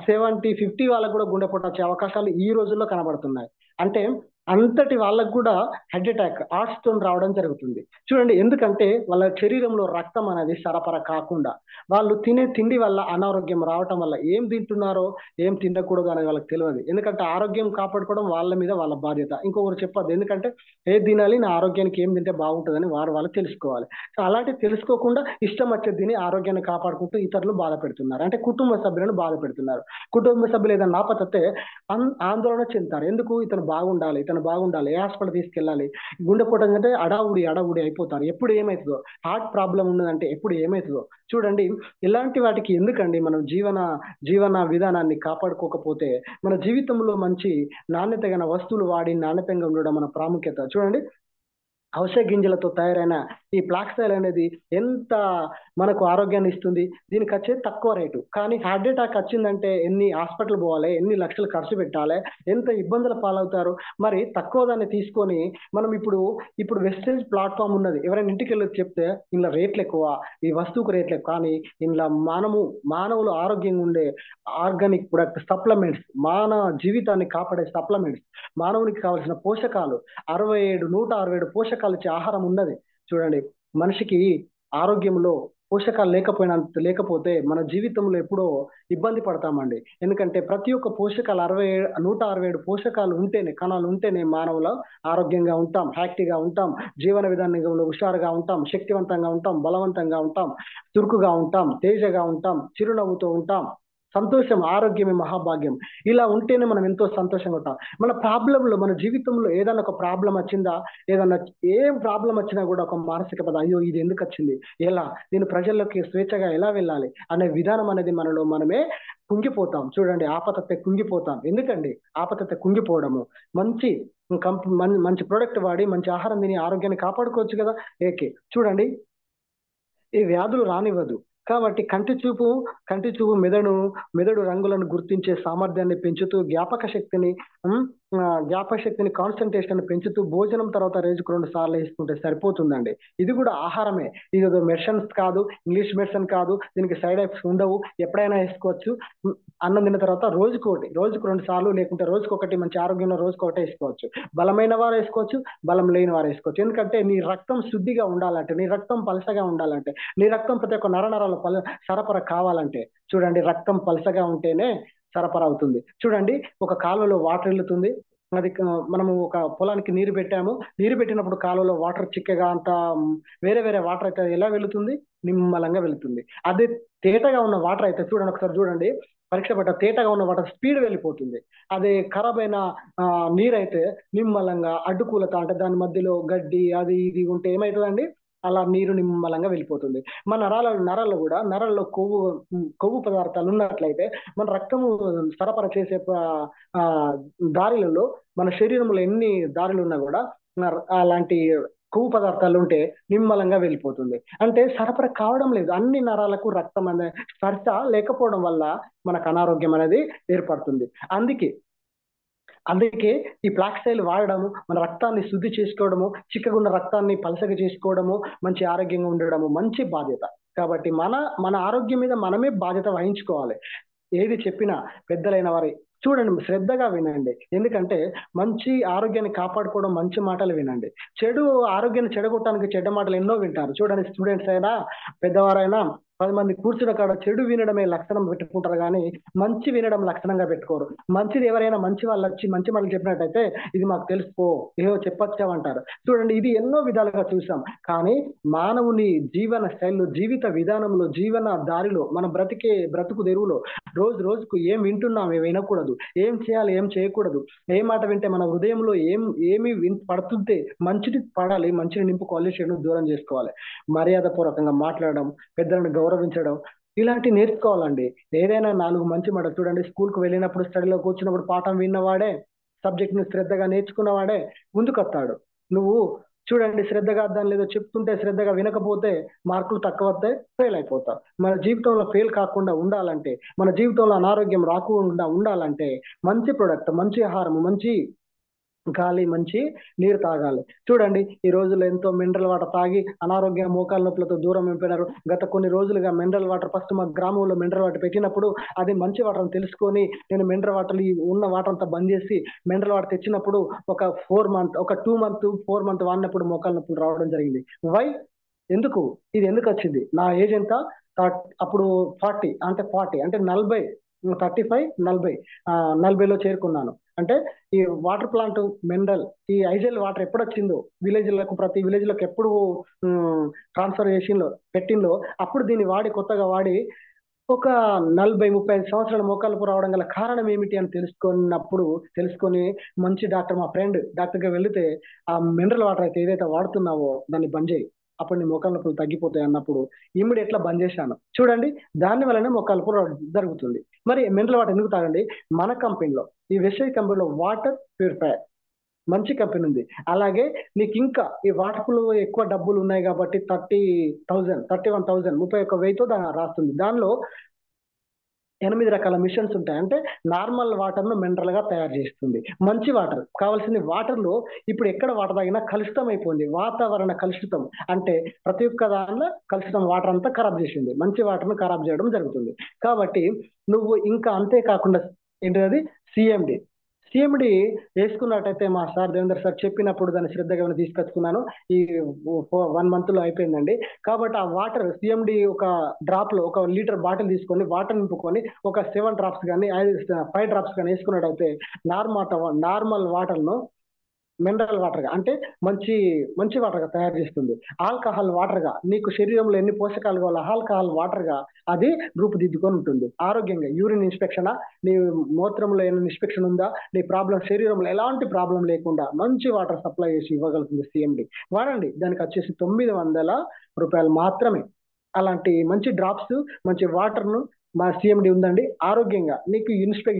70, 50 వాళ్ళకు కూడా గుండెపోటు వచ్చే అవకాశాలు ఈ రోజుల్లో కనబడుతున్నాయి. అంటే అంతటి వాళ్ళకు కూడా హార్ట్ అటాక్, హార్ట్ స్టోన్ రావడం జరుగుతుంది. చూడండి, ఎందుకంటే వాళ్ళ శరీరంలో రక్తం అనేది సరఫరా కాకుండా, వాళ్ళు తినే తిండి వల్ల అనారోగ్యం రావటం వల్ల, ఏం తింటున్నారో ఏం తినకూడదు అనేది వాళ్ళకి తెలియదు. ఎందుకంటే ఆరోగ్యం కాపాడుకోవడం వాళ్ళ మీద వాళ్ళ బాధ్యత. ఇంకొకరు చెప్పద్దు, ఎందుకంటే ఏది తినాలి, నా ఆరోగ్యానికి ఏం తింటే బాగుంటుందని వాళ్ళు తెలుసుకోవాలి. సో అలాంటి తెలుసుకోకుండా ఇష్టం వచ్చే తిని ఆరోగ్యాన్ని కాపాడుకుంటూ ఇతరులు బాధ పెడుతున్నారు, అంటే కుటుంబ సభ్యులను బాధ పెడుతున్నారు. కుటుంబ సభ్యులు ఏదైనా ఆపతే ఆందోళన చెందుతారు. ఎందుకు, ఇతను బాగుండాలి, ఏ హాస్పిటల్ తీసుకెళ్ళాలి, గుండెపోటు అంటే అడావుడి అయిపోతారు. ఎప్పుడు ఏమవుతుందో, హార్ట్ ప్రాబ్లం ఉన్నదంటే ఎప్పుడు ఏమవుతుందో. చూడండి, ఇలాంటి వాటికి ఎందుకండి మనం జీవన విధానాన్ని కాపాడుకోకపోతే, మన జీవితంలో మంచి నాణ్యతమైన వస్తువులు వాడి నాణ్యతంగా ఉండడం మన ప్రాముఖ్యత. చూడండి, అవిసె గింజలతో తయారైన ఈ ప్లాక్సైల్ అనేది ఎంత మనకు ఆరోగ్యాన్ని ఇస్తుంది. దీనికి వచ్చేది తక్కువ రేటు, కానీ హార్ట్ అటాక్ వచ్చిందంటే ఎన్ని హాస్పిటల్ పోవాలి, ఎన్ని లక్షలు ఖర్చు పెట్టాలి, ఎంత ఇబ్బందుల పాలవుతారు. మరి తక్కువ దాన్ని తీసుకొని మనం ఇప్పుడు వెస్టేజ్ ప్లాట్ఫామ్ ఉన్నది, ఎవరైనా ఇంటికి వెళ్ళి చెప్తే ఇందులో రేట్లు ఎక్కువ, ఈ వస్తువుకు రేట్లు ఎక్కువ, కానీ ఇందులో మానవులు ఆరోగ్యంగా ఉండే ఆర్గానిక్ ప్రొడక్ట్, సప్లిమెంట్స్, మానవ జీవితాన్ని కాపాడే సప్లిమెంట్స్, మానవునికి కావాల్సిన పోషకాలు 167 పోషకాలు ఇచ్చే ఆహారం ఉన్నది. చూడండి, మనిషికి ఆరోగ్యంలో పోషకాలు లేకపోతే మన జీవితంలో ఎప్పుడో ఇబ్బంది పడతామండి. ఎందుకంటే ప్రతి ఒక్క పోషకాలు 167 పోషకాలు ఉంటేనే, కణాలు ఉంటేనే మానవుల ఆరోగ్యంగా ఉంటాం, యాక్టివ్గా ఉంటాం, జీవన విధానంలో హుషారుగా ఉంటాం, శక్తివంతంగా ఉంటాం, బలవంతంగా ఉంటాం, చురుకుగా ఉంటాం, తేజగా ఉంటాం, చిరునవ్వుతో ఉంటాం. సంతోషం, ఆరోగ్యమే మహాభాగ్యం. ఇలా ఉంటేనే మనం ఎంతో సంతోషంగా ఉంటాం. మన జీవితంలో ఏదైనా ఒక ప్రాబ్లం వచ్చిందా, ఏదన్నా ఏం ప్రాబ్లం వచ్చినా కూడా ఒక మానసిక బాధ, అయ్యో ఇది ఎందుకు వచ్చింది, ఎలా నేను ప్రజల్లోకి స్వేచ్ఛగా ఎలా వెళ్ళాలి అనే విధానం అనేది మనలో మనమే కుంగిపోతాం. చూడండి, ఆపతత్తే కుంగిపోతాం. ఎందుకండి ఆపతత్తే కుంగిపోవడము? మంచి మంచి ప్రోడక్ట్ వాడి మంచి ఆహారం తిని ఆరోగ్యాన్ని కాపాడుకోవచ్చు కదా. ఏకే చూడండి, ఈ వ్యాధులు రానివ్వదు. కాబట్టి కంటి చూపు మెదడు రంగులను గుర్తించే సామర్థ్యాన్ని పెంచుతూ, ఉమ్, జ్ఞాపక శక్తిని, కాన్సన్ట్రేషన్ పెంచుతూ, భోజనం తర్వాత రోజుకు 2 సార్లు వేసుకుంటే సరిపోతుందండి. ఇది కూడా ఆహారమే. ఇది మెడిసిన్స్ కాదు, ఇంగ్లీష్ మెడిసిన్ కాదు, దీనికి సైడ్ ఎఫెక్ట్స్ ఉండవు, ఎప్పుడైనా వేసుకోవచ్చు. అన్నం తిన్న తర్వాత రోజుకు 2 సార్లు, లేకుంటే రోజుకొకటి, మంచి ఆరోగ్యంలో రోజుకొకటి వేసుకోవచ్చు. బలమైన వారు వేసుకోవచ్చు, బలం లేని వారు వేసుకోవచ్చు. ఎందుకంటే నీ రక్తం శుద్ధిగా ఉండాలంటే, నీ రక్తం పలసగా ఉండాలంటే, నీ రక్తం ప్రతి ఒక్క నరాల సరఫరా కావాలంటే, చూడండి, రక్తం పలసగా ఉంటేనే సరఫరా అవుతుంది. చూడండి, ఒక కాలువలో వాటర్ వెళ్తుంది. మనము ఒక పొలానికి నీరు పెట్టినప్పుడు కాలువలో వాటర్ చిక్కగా అంత వేరే వేరే వాటర్ అయితే ఎలా వెళుతుంది? నిమ్మలంగా వెళుతుంది. అదే తేటగా ఉన్న వాటర్ అయితే ఒకసారి చూడండి, పరీక్ష పట్ట తేటగా ఉన్న వాటర్ స్పీడ్ వెళ్ళిపోతుంది. అదే ఖరాబ్ అయిన నీరైతే నిమ్మలంగా అడ్డుకూలత, అంటే దాని మధ్యలో గడ్డి అది ఇది ఉంటే ఏమవుతుందండి? అలా నీరు నిమ్మలంగా వెళ్ళిపోతుంది. మన నరాల్లో కూడా, నరాల్లో కొవ్వు పదార్థాలు ఉన్నట్లయితే మన రక్తము సరఫరా చేసే ఆ దారిలలో, మన శరీరంలో ఎన్ని దారులు ఉన్నా కూడా అలాంటి కొవ్వు పదార్థాలు ఉంటే నిమ్మలంగా వెళ్ళిపోతుంది. అంటే సరఫరా కావడం లేదు అన్ని నరాలకు రక్తం అనే స్పర్శ లేకపోవడం వల్ల మనకు అనారోగ్యం అనేది ఏర్పడుతుంది. అందుకే అందుకే ఈ ప్లాక్సైల్ వాడడము, మన రక్తాన్ని శుద్ధి చేసుకోవడము, చిక్కగున్న రక్తాన్ని పలసగా చేసుకోవడము, మంచి ఆరోగ్యంగా ఉండడము మంచి బాధ్యత. కాబట్టి మన ఆరోగ్యం మీద మనమే బాధ్యత వహించుకోవాలి. ఏది చెప్పినా పెద్దలైన వారి చూడండి, శ్రద్ధగా వినండి. ఎందుకంటే మంచి ఆరోగ్యాన్ని కాపాడుకోవడం మంచి మాటలు వినండి. ఆరోగ్యాన్ని చెడగొట్టడానికి చెడ్డ మాటలు ఎన్నో వింటారు. చూడండి, స్టూడెంట్స్ అయినా పెద్దవారైనా 10 మంది కూర్చున్న కాడ చెడు వినడమే లక్షణం పెట్టుకుంటారు, కానీ మంచి వినడం లక్షణంగా పెట్టుకోరు. మంచిది ఎవరైనా మంచి వాళ్ళు వచ్చి మంచి మాటలు చెప్పినట్టయితే, ఇది మాకు తెలుసుకో, ఏవో చెప్పొచ్చామంటారు. చూడండి, ఇది ఎన్నో విధాలుగా చూసాం. కానీ మానవుని జీవన శైలిలో, జీవిత విధానంలో, జీవన దారిలో, మన బ్రతుకు తెరువులో రోజుకు ఏం వింటున్నాం, ఏం వినకూడదు, ఏం చేయాలి, ఏం చేయకూడదు, ఏ మాట వింటే మన హృదయంలో ఏమి పడుతుంటే మంచిది పడాలి, మంచిని నింపుకోవాలి, చెడును దూరం చేసుకోవాలి, మర్యాద పూర్వకంగా మాట్లాడడం, పెద్దలను గౌరవించడం, ఇలాంటి నేర్చుకోవాలండి. ఏదైనా 4 మంచి మాట చూడండి, స్కూల్కి వెళ్ళినప్పుడు, స్టడీలో కూర్చున్నప్పుడు పాఠం విన్నవాడే, సబ్జెక్ట్ ని శ్రద్ధగా నేర్చుకున్నవాడే ముందుకొస్తాడు. నువ్వు చూడండి, శ్రద్ధగా దాని లేదో చెప్తుంటే శ్రద్ధగా వినకపోతే మార్కులు తక్కువ వస్తాయి, ఫెయిల్ అయిపోతావు. మన జీవితంలో ఫెయిల్ కాకుండా ఉండాలంటే, మన జీవితంలో అనారోగ్యం రాకుండా ఉండాలంటే, మంచి ప్రొడక్ట్, మంచి ఆహారం, మంచి గాలి, మంచి నీరు తాగాలి. చూడండి, ఈ రోజుల్లో ఎంతో మినరల్ వాటర్ తాగి అనారోగ్య మోకాల నొప్పులతో దూరం అయిపోయినారు. గత కొన్ని రోజులుగా మినరల్ వాటర్, ఫస్ట్ మా గ్రామంలో మినరల్ వాటర్ పెట్టినప్పుడు అది మంచి వాటర్ అని తెలుసుకొని, నేను మినరల్ వాటర్ ఉన్న వాటర్ అంతా బంద్ చేసి మినరల్ వాటర్ తెచ్చినప్పుడు ఒక 2 మంత్ వాడినప్పుడు మోకాల నొప్పులు రావడం జరిగింది. వై? ఎందుకు? ఇది ఎందుకు వచ్చింది? నా ఏజ్ ఎంత? అప్పుడు 40 అంటే 40, 35, 40, 40లో చేరుకున్నాను. అంటే ఈ వాటర్ ప్లాంట్ మినరల్, ఈ ఐజెల్ వాటర్ ఎప్పుడు వచ్చిందో ప్రతి విలేజ్ లకు ఎప్పుడు ట్రాన్స్ఫర్ చేసిందో పెట్టిందో, అప్పుడు దీన్ని కొత్తగా వాడి ఒక 40-35 సంవత్సరాల మోకాలకు రావడం గల కారణం ఏమిటి అని తెలుసుకొని మంచి డాక్టర్, మా ఫ్రెండ్ డాక్టర్గా వెళితే, ఆ మినరల్ వాటర్ అయితే ఏదైతే వాడుతున్నావో దాన్ని బంద్ చేయి, అప్పుడు నీ మోకాల నొప్పులు తగ్గిపోతాయి అన్నప్పుడు ఇమ్మీడియట్ గా బంద్ చేశాను. చూడండి, దాని వల్లనే మోకాల నొప్పులు జరుగుతుంది. మరి మినరల్ వాటర్ ఎందుకు తాగండి? మన కంపెనీలో, ఈ వెస్టేజ్ కంపెనీలో వాటర్ ప్యూరిఫైయర్ మంచి కంపెనీ ఉంది. అలాగే నీకు ఇంకా ఈ వాటర్లో ఎక్కువ డబ్బులు ఉన్నాయి కాబట్టి 31,000 31,000తో రాస్తుంది. దానిలో 8 రకాల మిషన్స్ ఉంటాయి. అంటే నార్మల్ వాటర్ ను మినరల్ గా తయారు చేస్తుంది. మంచి వాటర్ కావాల్సింది. వాటర్ లో ఇప్పుడు ఎక్కడ వాటర్ తాగినా కలుషితం అయిపోయింది, వాతావరణ కలుషితం. అంటే ప్రతి ఒక్క దానిలో కలుషితం, వాటర్ అంతా ఖరాబ్ చేసింది, మంచి వాటర్ ను ఖరాబ్ చేయడం జరుగుతుంది. కాబట్టి నువ్వు ఇంకా అంతేకాకుండా ఏంటది, సిఎండి సిఎండి వేసుకున్నట్టయితే మా సార్ దేవేందర్ సార్ చెప్పినప్పుడు దాన్ని శ్రద్ధగా ఏమైనా తీసుకొచ్చుకున్నాను. ఈ 1 month లో అయిపోయిందండి. కాబట్టి ఆ వాటర్ సిఎండి ఒక డ్రాప్ లో 1 లీటర్ బాటిల్ తీసుకొని వాటర్ నింపుకొని ఒక 7 drops కానీ 5 drops కానీ వేసుకున్నట్టయితే నార్మల్ వాటర్ ను మినరల్ వాటర్ గా, అంటే మంచి మంచి వాటర్ గా తయారు చేస్తుంది. ఆల్కహాల్ వాటర్ గా, నీకు శరీరంలో ఎన్ని పోషకాలు కావాలో ఆల్కహాల్ వాటర్ గా అది రూపుదిద్దుకొని ఉంటుంది. ఆరోగ్యంగా యూరిన్ ఇన్స్పెక్షన్, నీ మూత్రంలో ఏమైనా ఇన్స్పెక్షన్ ఉందా, నీ ప్రాబ్లం శరీరంలో ఎలాంటి ప్రాబ్లం లేకుండా మంచి వాటర్ సప్లై చేసి ఇవ్వగలుగుతుంది సిఎండి. వాడండి. దానికి వచ్చేసి 900 రూపాయలు మాత్రమే. అలాంటి మంచి డ్రాప్స్, మంచి వాటర్ ను మా సిఎండి ఉందండి. ఆరోగ్యంగా నీకు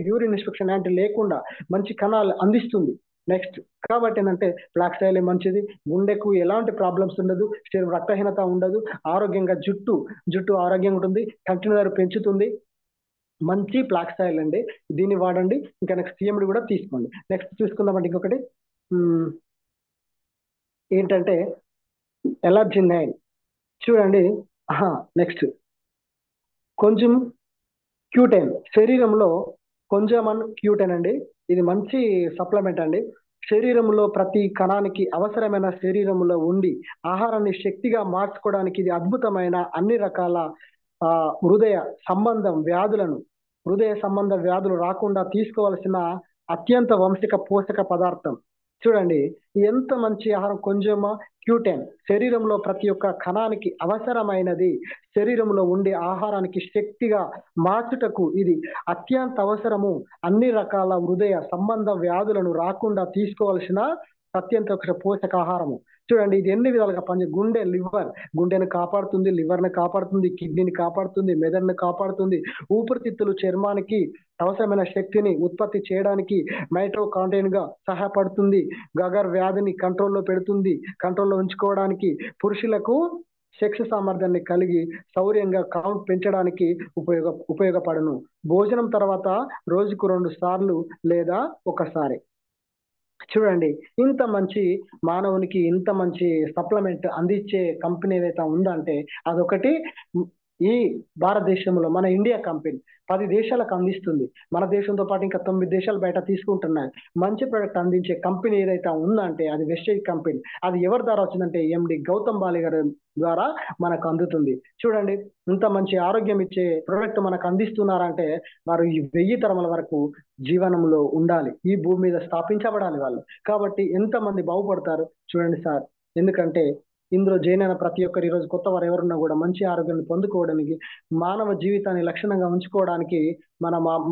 యూరిన్ ఇన్స్పెక్షన్ అంటే లేకుండా మంచి కణాలు అందిస్తుంది. నెక్స్ట్ కాబట్టి ఏంటంటే ఫ్లాక్స్ మంచిది. గుండెకు ఎలాంటి ప్రాబ్లమ్స్ ఉండదు, రక్తహీనత ఉండదు. ఆరోగ్యంగా జుట్టు ఆరోగ్యంగా ఉంటుంది. కంటిన్యూర్ పెంచుతుంది. మంచి ఫ్లాక్స్ ఆయిల్ అండి. దీన్ని వాడండి. ఇంకా నెక్స్ట్ సిఎండి కూడా తీసుకోండి. నెక్స్ట్ చూసుకుందామండి ఇంకొకటి ఏంటంటే ఎలర్జీ నైన్. చూడండి. నెక్స్ట్ కొంచెం క్యూటెన్, శరీరంలో కొంచెం క్యూటెన్ అండి. ఇది మంచి సప్లిమెంట్ అండి. శరీరంలో ప్రతి కణానికి అవసరమైన శరీరంలో ఉండి ఆహారాన్ని శక్తిగా మార్చుకోవడానికి ఇది అద్భుతమైన అన్ని రకాల హృదయ సంబంధ వ్యాధులు రాకుండా తీసుకోవాల్సిన అత్యంత వంశిక పోషక పదార్థం. చూడండి ఎంత మంచి ఆహారం. కొంచెం క్యూటెన్ శరీరంలో ప్రతి ఒక్క కణానికి అవసరమైనది శరీరంలో ఉండే ఆహారానికి శక్తిగా మార్చుటకు ఇది అత్యంత అవసరము. అన్ని రకాల హృదయ సంబంధ వ్యాధులను రాకుండా తీసుకోవాల్సిన అత్యంత పోషకాహారము. చూడండి ఇది ఎన్ని విధాలుగా గుండెను కాపాడుతుంది, లివర్ని కాపాడుతుంది, కిడ్నీని కాపాడుతుంది, మెదడును కాపాడుతుంది, ఊపిరితిత్తులు, చర్మానికి అవసరమైన శక్తిని ఉత్పత్తి చేయడానికి మైటోకాండ్రియన్ గా సహాయపడుతుంది. గగర్ వ్యాధిని కంట్రోల్లో ఉంచుకోవడానికి, పురుషులకు సెక్స్ సామర్థ్యాన్ని కలిగి శౌర్యంగా కౌంట్ పెంచడానికి ఉపయోగపడును. భోజనం తర్వాత రోజుకు 2 సార్లు లేదా ఒకసారి. చూడండి ఇంత మంచి మానవునికి ఇంత మంచి సప్లిమెంట్ అందించే కంపెనీ ఏదైతే ఉందంటే అదొకటి ఈ భారతదేశంలో మన ఇండియా కంపెనీ 10 దేశాలకు అందిస్తుంది. మన దేశంతో పాటు ఇంకా 9 దేశాలు బయట తీసుకుంటున్నాయి. మంచి ప్రొడక్ట్ అందించే కంపెనీ ఏదైతే ఉందంటే అది వెస్టేజ్ కంపెనీ. అది ఎవరి ద్వారా వచ్చిందంటే ఎండి గౌతమ్ బాలి గారి ద్వారా మనకు అందుతుంది. చూడండి ఇంత మంచి ఆరోగ్యం ఇచ్చే ప్రొడక్ట్ మనకు అందిస్తున్నారంటే వారు ఈ 1000 తరముల వరకు జీవనంలో ఉండాలి, ఈ భూమి మీద స్థాపించబడాలి వాళ్ళు. కాబట్టి ఎంతమంది బాగుపడతారు చూడండి సార్. ఎందుకంటే ఇందులో జాయిన్ అయిన ప్రతి ఒక్కరు ఈరోజు కొత్త వారు ఎవరున్నా కూడా మంచి ఆరోగ్యాన్ని పొందుకోవడానికి, మానవ జీవితాన్ని లక్షణంగా ఉంచుకోవడానికి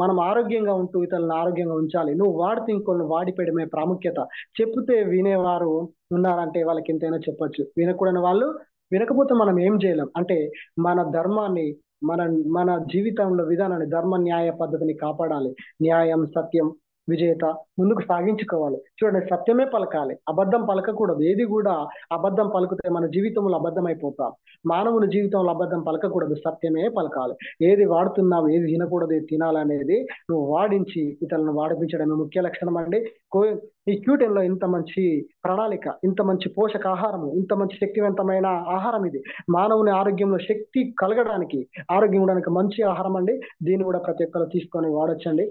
మనం ఆరోగ్యంగా ఉంటూ ఇతరులను ఆరోగ్యంగా ఉంచాలి. నువ్వు వాడితే ఇంకొన్ని వాడిపోయడమే ప్రాముఖ్యత. చెప్తే వినేవారు ఉన్నారంటే వాళ్ళకి ఎంతైనా చెప్పొచ్చు. వినకూడని వాళ్ళు వినకపోతే మనం ఏం చేయలేం. అంటే మన ధర్మాన్ని, మన మన జీవితంలో విధానాన్ని, ధర్మ న్యాయ పద్ధతిని కాపాడాలి. న్యాయం, సత్యం, విజేత ముందుకు సాగించుకోవాలి. చూడండి సత్యమే పలకాలి, అబద్ధం పలకకూడదు. ఏది కూడా అబద్ధం పలుకుతే మన జీవితంలో అబద్ధం అయిపోతాం. మానవుని జీవితంలో అబద్ధం పలకకూడదు, సత్యమే పలకాలి. ఏది వాడుతున్నావు, ఏది తినకూడదు, ఏది తినాలనేది నువ్వు వాడించి ఇతరులను వాడిపించడమే ముఖ్య లక్షణం అండి. ఈ క్యూటెన్ లో ఇంత మంచి ప్రణాళిక, ఇంత మంచి పోషకాహారము, ఇంత మంచి శక్తివంతమైన ఆహారం ఇది. మానవుని ఆరోగ్యంలో శక్తి కలగడానికి, ఆరోగ్యం ఉండడానికి మంచి ఆహారం అండి. దీన్ని కూడా ప్రతి ఒక్కరు తీసుకొని వాడొచ్చండి.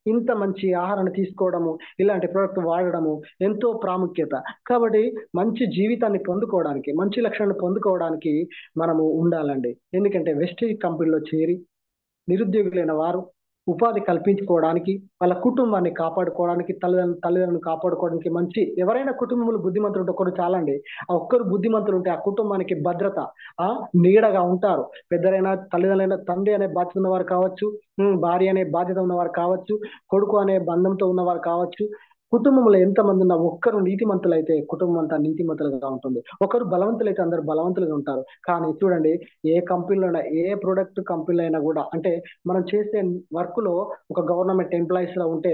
ఇంత మంచి ఆహారాన్ని తీసుకోవడము, ఇలాంటి ప్రోడక్ట్ వాడడము ఎంతో ప్రాముఖ్యత. కాబట్టి మంచి జీవితాన్ని పొందుకోవడానికి, మంచి లక్షణాలను పొందుకోవడానికి మనము ఉండాలండి. ఎందుకంటే వెస్టేజ్ కంపెనీలో చేరి నిరుద్యోగులైన వారు ఉపాధి కల్పించుకోవడానికి, వాళ్ళ కుటుంబాన్ని కాపాడుకోవడానికి, తల్లిదండ్రులను కాపాడుకోవడానికి, మంచి ఎవరైనా కుటుంబంలో బుద్ధిమంతులు ఉంటే ఒకరు చాలండి. ఆ ఒక్కరు బుద్ధిమంతులు ఉంటే ఆ కుటుంబానికి భద్రత, నీడగా ఉంటారు. పెద్దలైనా, తల్లిదండ్రులైనా, తండ్రి అనే బాధ్యత ఉన్నవారు కావచ్చు, భార్య అనే బాధ్యత ఉన్నవారు కావచ్చు, కొడుకు అనే బంధంతో ఉన్నవారు కావచ్చు. కుటుంబంలో ఎంతమంది ఉన్నా ఒక్కరు నీతిమంతులైతే కుటుంబం అంతా నీతిమంతులుగా ఉంటుంది. ఒకరు బలవంతులైతే అందరు బలవంతులుగా ఉంటారు. కానీ చూడండి ఏ కంపెనీలో, ఏ ప్రొడక్ట్ కంపెనీలో అయినా కూడా, అంటే మనం చేసే వర్క్ లో ఒక గవర్నమెంట్ ఎంప్లాయీస్ లో ఉంటే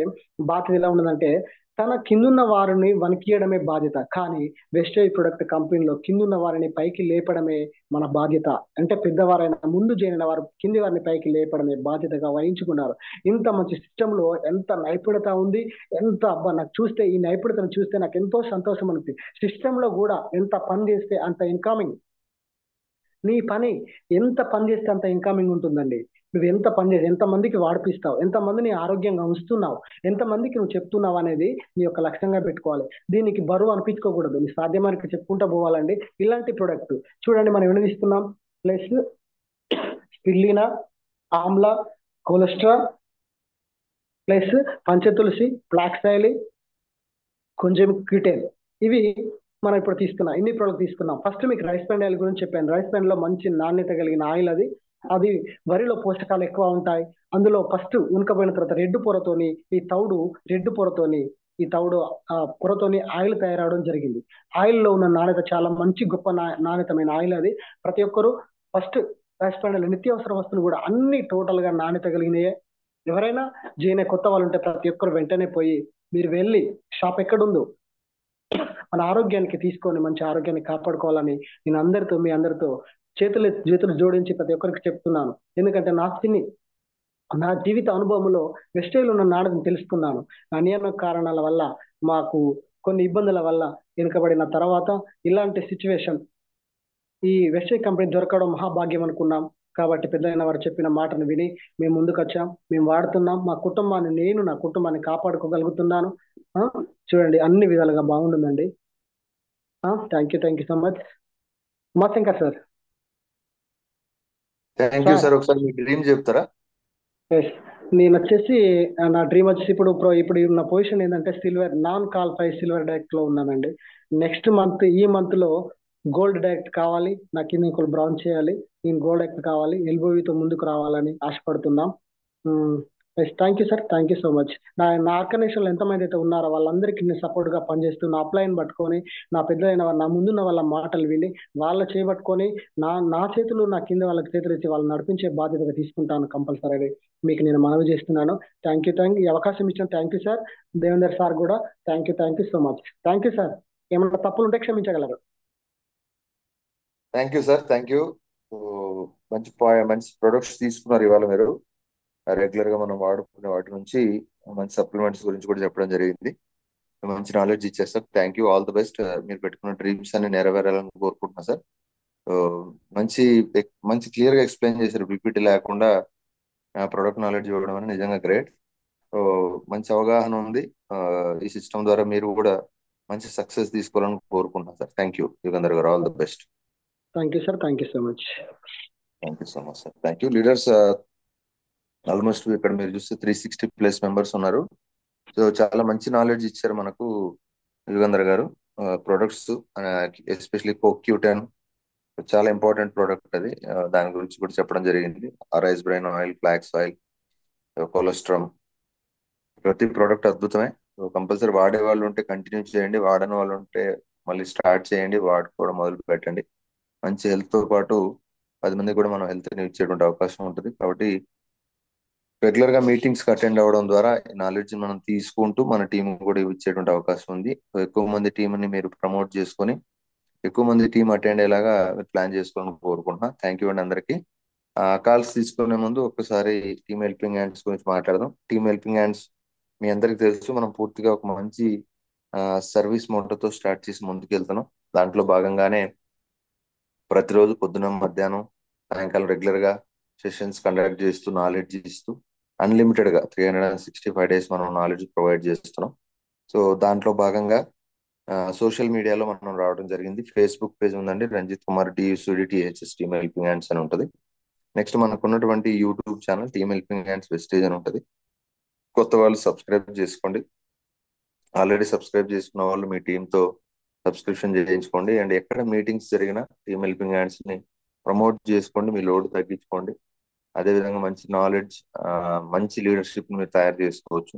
బాధ్యత ఎలా ఉండదంటే తన కిందున్న వారిని వణికియడమే బాధ్యత. కానీ వెస్టేజ్ ప్రొడక్ట్ కంపెనీలో కిందున్న వారిని పైకి లేపడమే మన బాధ్యత. అంటే పెద్దవారైనా ముందు చేరిన వారు కింది వారిని పైకి లేపడమే బాధ్యతగా వహించుకున్నారు. ఇంత మంచి సిస్టమ్ లో ఎంత నైపుణ్యత ఉంది, ఎంత అబ్బా నాకు చూస్తే ఈ నైపుణ్యతను చూస్తే నాకు ఎంతో సంతోషం అనిపిస్తుంది. సిస్టమ్ లో కూడా ఎంత పని చేస్తే అంత ఇన్కమింగ్, నీ పని ఎంత పని చేస్తే అంత ఇన్కమింగ్ ఉంటుందండి. నువ్వు ఎంత పని చేసి ఎంతమందికి వాడిపిస్తావు, ఎంతమందిని ఆరోగ్యంగా ఉంచుతున్నావు, ఎంతమందికి నువ్వు చెప్తున్నావు అనేది నీ యొక్క లక్ష్యంగా పెట్టుకోవాలి. దీనికి బరువు అనిపించుకోకూడదు. నీ సాధ్యమానికి చెప్పుకుంటూ పోవాలండి. ఇలాంటి ప్రొడక్ట్ చూడండి మనం వినిపిస్తున్నాం. Plus spirulina, amla, cholesterol, plus Panchatulasi, ఫ్లాక్సైల్, కొంచెం క్యూటేన్, ఇవి మనం ఇప్పుడు తీసుకున్నాం. ఇన్ని ప్రోడక్ట్ తీసుకున్నాం. ఫస్ట్ మీకు రైస్ బ్రాన్ ఆయిల్ గురించి చెప్పాను. రైస్ బ్రాన్ లో మంచి నాణ్యత కలిగిన ఆయిల్ అది. అది వరిలో పోషకాలు ఎక్కువ ఉంటాయి. అందులో ఫస్ట్ ఉనకపోయిన తర్వాత రెడ్ పొరతోని ఈ తౌడు పొరతోని ఆయిల్ తయారవడం జరిగింది. ఆయిల్ లో ఉన్న నాణ్యత చాలా మంచి గొప్ప నాణ్యతమైన ఆయిల్ అది. ప్రతి ఒక్కరు ఫస్ట్ రైస్ బ్రాన్ ఆయిల్ నిత్యావసర వస్తువులు కూడా అన్ని టోటల్ గా నాణ్యత కలిగినయే. ఎవరైనా జీఎన్ఏ కొత్త వాళ్ళు ఉంటే ప్రతి ఒక్కరు వెంటనే పోయి మీరు వెళ్ళి షాప్ ఎక్కడుందో మన ఆరోగ్యానికి తీసుకొని మంచి ఆరోగ్యాన్ని కాపాడుకోవాలని నేను మీ అందరితో చేతులు జోడించి ప్రతి ఒక్కరికి చెప్తున్నాను. ఎందుకంటే నా జీవిత అనుభవంలో వెస్టైల్ ఉన్న నాడని తెలుసుకున్నాను. నియమ కారణాల వల్ల మాకు కొన్ని ఇబ్బందుల వల్ల వెనుకబడిన తర్వాత ఇలాంటి సిచ్యువేషన్ ఈ వెస్టైల్ కంపెనీ దొరకడం మహాభాగ్యం అనుకున్నాం. కాబట్టి పెద్దలైన వారు చెప్పిన మాటను విని మేము ముందుకు వచ్చాం. మేము వాడుతున్నాం. నా కుటుంబాన్ని కాపాడుకోగలుగుతున్నాను. చూడండి అన్ని విధాలుగా బాగుంటుందండి. Thank you so much. Umashankar sir. Thank you sir. ఒకసారి మీ డ్రీమ్ చెప్తారా? నేను వచ్చేసి నా డ్రీమ్ వచ్చేసి ఇప్పుడు నా పొజిషన్ ఏంటంటే నాన్ క్వాలిఫైడ్ సిల్వర్ డైరెక్ట్ లో ఉన్నానండి. నెక్స్ట్ ఈ మంత్ లో గోల్డ్ డైరెక్ట్ కావాలి. నా కింద ఇంకొకరు బ్రౌన్ చేయాలి. నేను గోల్డ్ డైరెక్ట్ కావాలి. ఎల్బోవితో ముందుకు రావాలని ఆశపడుతున్నాం. Thank you sir. Thank you so much. నా ఆర్గనైజేషన్లో ఎంతమంది అయితే ఉన్నారో వాళ్ళందరికీ నేను సపోర్ట్ గా పనిచేస్తూ నా అప్లైన్ పట్టుకొని నా పెద్దలైన నా ముందున్న వాళ్ళ మాటలు విని వాళ్ళ చేయబట్టుకొని నా చేతులు నా కింద వాళ్ళకి చేతులు ఇచ్చి వాళ్ళని నడిపించే బాధ్యతగా తీసుకుంటాను కంపల్సరీ. మీకు నేను మనవి చేస్తున్నాను. Thank you. ఈ అవకాశం ఇచ్చిన thank you sir. Devender sir కూడా thank you so much. Thank you sir. ఏమన్నా తప్పులు ఉంటే క్షమించగలరు. Thank you sir. Thank you. మంచి ప్రొడక్ట్స్ తీసుకున్నారు ఇవాళ మీరు. రెగ్యులర్ గా మనం వాడుకునే వాటి నుంచి మంచి సప్లిమెంట్స్ గురించి కూడా చెప్పడం జరిగింది. మంచి నాలెడ్జ్ ఇచ్చేస్తారు. Thank you. All the best. మీరు పెట్టుకున్న డ్రీమ్స్ అన్ని నెరవేరాలని కోరుకుంటున్నా సార్. మంచి క్లియర్ గా ఎక్స్ప్లెయిన్ చేశారు. పిపిటి లేకుండా ప్రొడక్ట్ నాలెడ్జ్ ఇవ్వడం అనేది నిజంగా గ్రేట్. మంచి అవగాహన ఉంది. ఈ సిస్టమ్ ద్వారా మీరు కూడా మంచి సక్సెస్ తీసుకోవాలని కోరుకుంటున్నాను సార్. థ్యాంక్ యూ యుగంధర్ గారు. All the best. Thank you sir. Thank you so much. Thank you so much sir. Thank you. Leaders almost ఇక్కడ మీరు చూస్తే 360+ మెంబర్స్ ఉన్నారు. సో చాలా మంచి నాలెడ్జ్ ఇచ్చారు మనకు యుగంధర్ గారు. ప్రొడక్ట్స్ ఎస్పెషలీ CoQ10 చాలా ఇంపార్టెంట్ ప్రోడక్ట్ అది. దాని గురించి కూడా చెప్పడం జరిగింది. Rice brain oil, flax oil, cholesterol, ప్రతి ప్రోడక్ట్ అద్భుతమే. కంపల్సరీ వాడే వాళ్ళు ఉంటే కంటిన్యూ చేయండి. వాడని వాళ్ళు ఉంటే మళ్ళీ స్టార్ట్ చేయండి. వాడుకోవడం మొదలు పెట్టండి. మంచి హెల్త్ తో పాటు 10 మంది కూడా మనం హెల్త్ ఇచ్చేటువంటి అవకాశం ఉంటుంది. కాబట్టి రెగ్యులర్ గా మీటింగ్స్ అటెండ్ అవ్వడం ద్వారా నాలెడ్జ్ మనం తీసుకుంటూ మన టీం కూడా ఇచ్చేటువంటి అవకాశం ఉంది. ఎక్కువ మంది టీంని మీరు ప్రమోట్ చేసుకొని ఎక్కువ మంది టీం అటెండ్ అయ్యేలాగా ప్లాన్ చేసుకోవాలని కోరుకుంటున్నా. థ్యాంక్ యూ అండి అందరికి. కాల్స్ తీసుకునే ముందు ఒక్కసారి టీమ్ హెల్పింగ్ హ్యాండ్స్ గురించి మాట్లాడదాం. టీమ్ హెల్పింగ్ హ్యాండ్స్ మీ అందరికి తెలుసు, మనం పూర్తిగా ఒక మంచి సర్వీస్ మోటోతో స్టార్ట్ చేసి ముందుకు వెళ్తున్నాం. దాంట్లో భాగంగానే ప్రతిరోజు పొద్దున, మధ్యాహ్నం, సాయంకాలం రెగ్యులర్ గా సెషన్స్ కండక్ట్ చేస్తూ నాలెడ్జ్ ఇస్తూ అన్లిమిటెడ్ గా 365 days మనం నాలెడ్జ్ ప్రొవైడ్ చేస్తున్నాం. సో దాంట్లో భాగంగా సోషల్ మీడియాలో మనం రావడం జరిగింది. ఫేస్బుక్ పేజ్ ఉందండి, Ranjith Kumar DUCDTHS team helping hands అని ఉంటుంది. నెక్స్ట్ మనకు ఉన్నటువంటి YouTube channel team helping hands వెస్టేజ్ అని ఉంటుంది. కొత్త వాళ్ళు సబ్స్క్రైబ్ చేసుకోండి. ఆల్రెడీ సబ్స్క్రైబ్ చేసుకున్న వాళ్ళు మీ టీంతో సబ్స్క్రిప్షన్ చేయించుకోండి. అండ్ ఎక్కడ మీటింగ్స్ జరిగినా టీమ్ హెల్పింగ్ హ్యాండ్స్ ని ప్రమోట్ చేసుకోండి. మీ లోడ్ తగ్గించుకోండి. అదేవిధంగా మంచి నాలెడ్జ్, మంచి లీడర్షిప్ మీరు తయారు చేసుకోవచ్చు.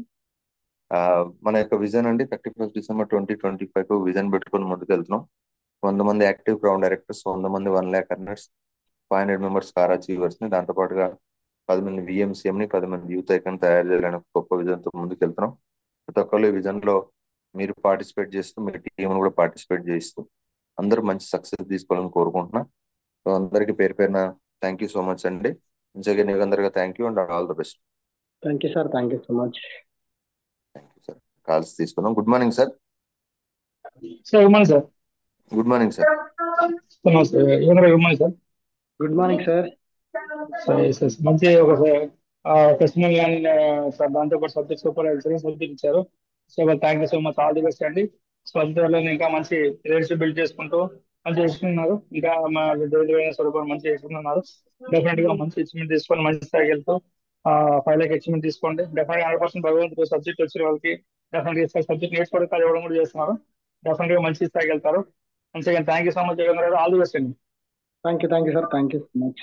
మన యొక్క విజన్ అండి 31 December 2025 విజన్ పెట్టుకొని ముందుకు వెళ్తున్నాం. 100 మంది యాక్టివ్ గ్రౌండ్ డైరెక్టర్స్, 100 మంది 1 lakh earners, 500 members car achievers ని, దాంతో పాటుగా 10 మంది VMCM ని, 10 మంది యూత్ ఐకాన్ తయారు చేయాలని గొప్ప విజన్ తో ముందుకు వెళ్తున్నాం. ప్రతి ఒక్కళ్ళు ఈ విజన్ లో మీరు పార్టిసిపేట్ చేస్తూ మీ టీం కూడా పార్టిసిపేట్ చేస్తూ అందరూ మంచి సక్సెస్ తీసుకోవాలని కోరుకుంటున్నా. సో అందరికి పేరు పేరున థ్యాంక్ యూ సో మచ్ అండి. Jagan Yugandhar thank you and all the best. Thank you sir. Thank you so much. Thank you sir. Calls తీసుకుందాం. Good morning sir. Good morning sir. Good morning sir. Good morning sir. Good morning sir. So మంచి ఒక testimonial కానీ sir దాంతో పాటు subject super excellent subject ఇచ్చారు. So thank you so much, all the best అండి. So అందులో ఇంకా మంచి లీడర్షిప్ బిల్డ్ చేసుకుంటూ మంచి చేస్తున్నారు. ఇంకా మా స్వరూపం మంచి చేస్తున్నారు. డెఫినెట్ గా మంచి అచీవ్మెంట్ తీసుకొని మంచి స్థాయికి వెళ్తూ 5 lakh అచీవ్మెంట్ తీసుకోండి. డెఫినెట్ గా 100% భగవంతుడు సబ్జెక్ట్ వచ్చిన వాళ్ళకి డెఫినెట్ గా సబ్జెక్ట్ నేర్చుకోవడం కాదు ఇవ్వడం కూడా చేస్తున్నారు. డెఫినెట్ గా మంచి స్థాయికి వెళ్తారు. మంచి thank you so much Jagan garu, all the best అండి. Thank you sir, thank you so much.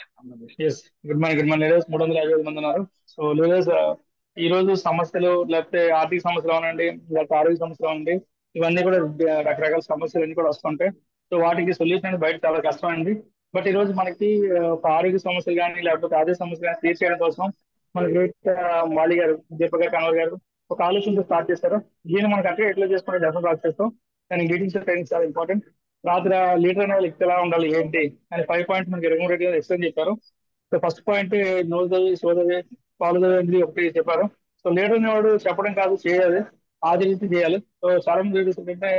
Yes, good morning leaders. 355 మంది ఉన్నారు. సో లీడర్స్, ఈ రోజు సమస్యలు లేకపోతే ఆర్థిక సమస్యలు అవనండి, లేకపోతే ఆరోగ్య సమస్యలు అవనండి, ఇవన్నీ కూడా రకరకాల సమస్యలు అన్ని కూడా వస్తుంటాయి. సో వాటికి సొల్యూషన్ అనేది బయట చాలా కష్టం అండి. బట్ ఈ రోజు మనకి ఒక ఆరోగ్య సమస్యలు కానీ లేకపోతే ఆర్థిక సమస్యలు కానీ తీర్చేయడం కోసం మన గ్రేట్ మాలి గారు, దీపక్ కన్వర్ గారు ఒక ఆలోచనతో స్టార్ట్ చేస్తారు. దీన్ని మనకి అంటే ఎట్లా చేసుకుంటే డెఫినెట్ రాక్ చేస్తాం. కానీ మీటింగ్స్ ట్రైనింగ్ చాలా ఇంపార్టెంట్. రాత్రి లీడర్ అనే వాళ్ళకి ఎలా ఉండాలి ఏంటి అని 5 పాయింట్స్ మనకి రెగ్యులర్ గా ఎక్స్ప్లెయిన్ చెప్పారు. సో ఫస్ట్ పాయింట్ నోరు చదివి సో చదివి పాలు చదివి ఒకటి చెప్పారు. సో లీడర్ అనేవాడు చెప్పడం కాదు, చేయాలి, ఆచరించి చేయాలి. సో చాలా మంది లీడర్స్ ఏంటంటే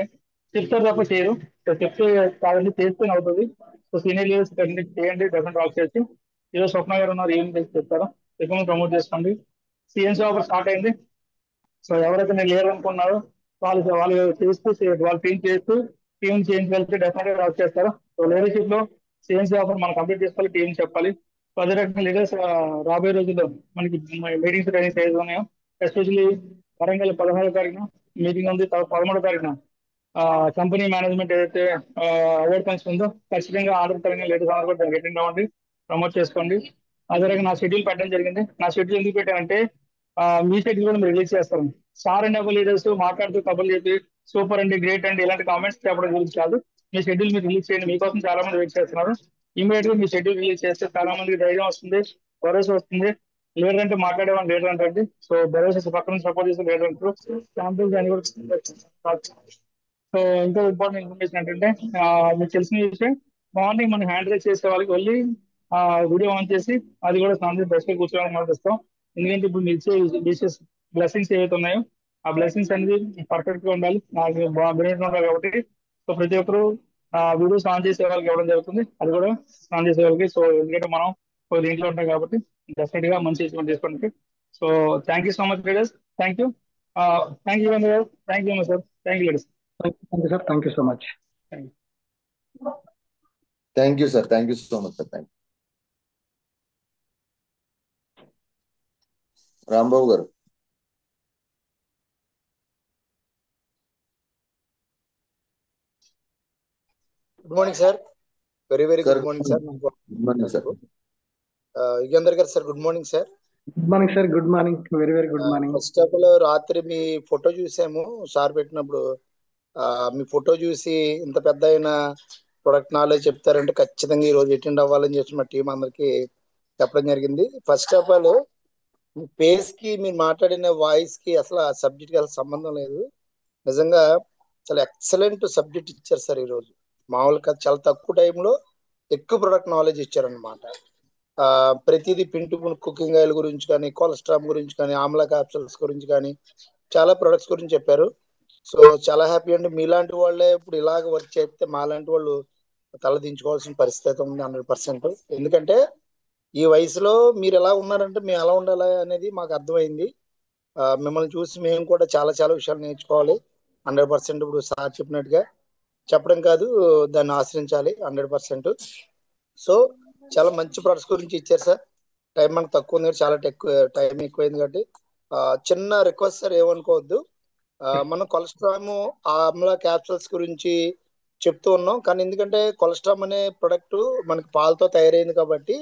చెప్తారు తప్ప చేయరు. సో చెప్తే కాదండి, చేస్తూనే అవుతుంది. సో సీనియర్ లీడర్స్ చేయండి, డెఫినెట్ రాక్ చేయొచ్చు. ఈరోజు స్వప్న గారు ఉన్నారు, ఏం చేసి చెప్తారు, ఎక్కువ ప్రమోట్ చేసుకోండి. సిఎన్సీ ఆఫర్ స్టార్ట్ అయింది. సో ఎవరైతే నేను లీడర్ అనుకున్నారో వాళ్ళు చేస్తూ వాళ్ళు టీం చేస్తూ టీం చేంజ్ వెళ్తే డెఫినెట్ గా వర్క్ చేస్తారు. సో లీడర్షిప్ లో సిఎన్సీ ఆఫర్ మనం కంప్లీట్ చేసుకోవాలి, టీం చెప్పాలి. సో అదే రకంగా లీడర్స్ రాబోయే రోజుల్లో మనకి మీటింగ్స్ ట్రైనింగ్స్ ఏదైతే ఉన్నాయో, ఎస్పెషల్లీ వరంగల్ 16వ తారీఖున మీటింగ్ ఉంది. 13వ తారీఖున కంపెనీ మేనేజ్మెంట్ ఏదైతే అవార్డ్ ఫంక్షన్ ఉందో ఖచ్చితంగా ఆర్డర్ పరంగా లీడర్స్ అందరూ కూడా దానికి అటెండ్ అవ్వండి, ప్రమోట్ చేసుకోండి. అదే రకంగా నా షెడ్యూల్ పెట్టడం జరిగింది. నా షెడ్యూల్ ఎందుకు పెట్టానంటే మీ షెడ్యూల్ కూడా మీరు రిలీజ్ చేస్తాను. సార్ అండ్ అబల్ లీడర్స్ మాట్లాడుతూ కబుర్లు చెప్పి సూపర్ అండి, గ్రేట్ అండి ఇలాంటి కామెంట్స్ చెప్పడం గురించి కాదు. మీ షెడ్యూల్ మీరు రిలీజ్ చేయండి. మీకోసం చాలా మంది వెయిట్ చేస్తున్నారు. ఇమీడియట్ గా మీ షెడ్యూల్ రిలీజ్ చేస్తే చాలా మందికి ధైర్యం వస్తుంది, భరోసా వస్తుంది. లీడర్ అంటే మాట్లాడేవాళ్ళు లీడర్ అంటే, సో భరోసా పక్కన సపోర్ట్ చేసే లీడర్ అంటారు. శాంపుల్స్ అని కూడా. సో ఇంకో ఇంపార్టెంట్ ఇన్ఫర్మేషన్ ఏంటంటే మీకు తెలిసిన విషయం, మార్నింగ్ మనం హ్యాండ్ రైజ్ చేసే వాళ్ళకి వెళ్ళి వీడియో ఆన్ చేసి అది కూడా సాయంత్రం బెస్ట్ కూర్చోవాలని మాట్లాడుతాం. ఎందుకంటే ఇప్పుడు మీరు ఇచ్చే బ్లెస్సింగ్స్ ఏవైతే ఉన్నాయో ఆ బ్లెస్సింగ్స్ అనేది పర్ఫెక్ట్ గా ఉండాలి, నాకు బెనిఫిట్ ఉండాలి. కాబట్టి సో ప్రతి ఒక్కరు వీడియోస్ ఆన్ చేసే వాళ్ళకి ఇవ్వడం జరుగుతుంది, అది కూడా ఆన్ చేసే వాళ్ళకి. సో ఎందుకంటే మనం ఒక దీంట్లో ఉంటాం కాబట్టి డెఫినెట్ గా మంచి అచీవ్మెంట్ చేసుకోండి. So thank you so much leaders. Thank you. Thank you గారు. Thank you sir. Thank you leaders. Thank you sir, thank you so much. Thank you sir, thank you so much sir. Thank Rambabu గారు. Good morning sir. Very very sir good morning sir. Good morning sir. Yugandhar గారు sir, good morning sir. Good morning sir, good morning, very very good morning. First of all రాత్రి మీ photo చూసాము sir పెట్టినప్పుడు. మీ photo చూసి ఇంత పెద్ద అయిన product knowledge చెప్తారంటే ఖచ్చితంగా ఈ రోజు అటెండ్ అవ్వాలని చెప్పి మా టీం అందరికి చెప్పడం జరిగింది. First of all me face కి, మీరు మాట్లాడిన వాయిస్ కి అసలు ఆ సబ్జెక్ట్ కి అసలు సంబంధం లేదు. నిజంగా చాలా ఎక్సలెంట్ సబ్జెక్ట్ ఇచ్చారు సార్ ఈ రోజు. మామూలుగా చాలా తక్కువ టైంలో ఎక్కువ ప్రొడక్ట్ నాలెడ్జ్ ఇచ్చారనమాట. ప్రతిదీ పింటు కుకింగ్ ఆయిల్ గురించి కానీ, కొలెస్ట్రాల్ గురించి కానీ, ఆమ్లా క్యాప్సూల్స్ గురించి కానీ చాలా ప్రొడక్ట్స్ గురించి చెప్పారు. సో చాలా హ్యాపీ అండి. మీలాంటి వాళ్ళే ఇప్పుడు ఇలాగ వర్క్ చేస్తే మాలాంటి వాళ్ళు తల దించుకోవాల్సిన పరిస్థితి ఉంది 100%. ఎందుకంటే ఈ వయసులో మీరు ఎలా ఉన్నారంటే మేము ఎలా ఉండాలి అనేది మాకు అర్థమైంది. మిమ్మల్ని చూసి మేము కూడా చాలా చాలా విషయాలు నేర్చుకోవాలి 100%. ఇప్పుడు సార్ చెప్పినట్టుగా చెప్పడం కాదు, దాన్ని ఆశ్రయించాలి 100%. సో చాలా మంచి ప్రొడక్ట్స్ గురించి ఇచ్చారు సార్. టైం మనకు తక్కువ ఉంది, చాలా టైం ఎక్కువైంది కాబట్టి చిన్న రిక్వెస్ట్ సార్, ఏమనుకోవద్దు. మనం కొలెస్ట్రామ్, ఆమ్లా క్యాప్సూల్స్ గురించి చెప్తూ ఉన్నాం. కానీ ఎందుకంటే కొలెస్ట్రామ్ అనే ప్రొడక్ట్ మనకి పాలతో తయారైంది కాబట్టి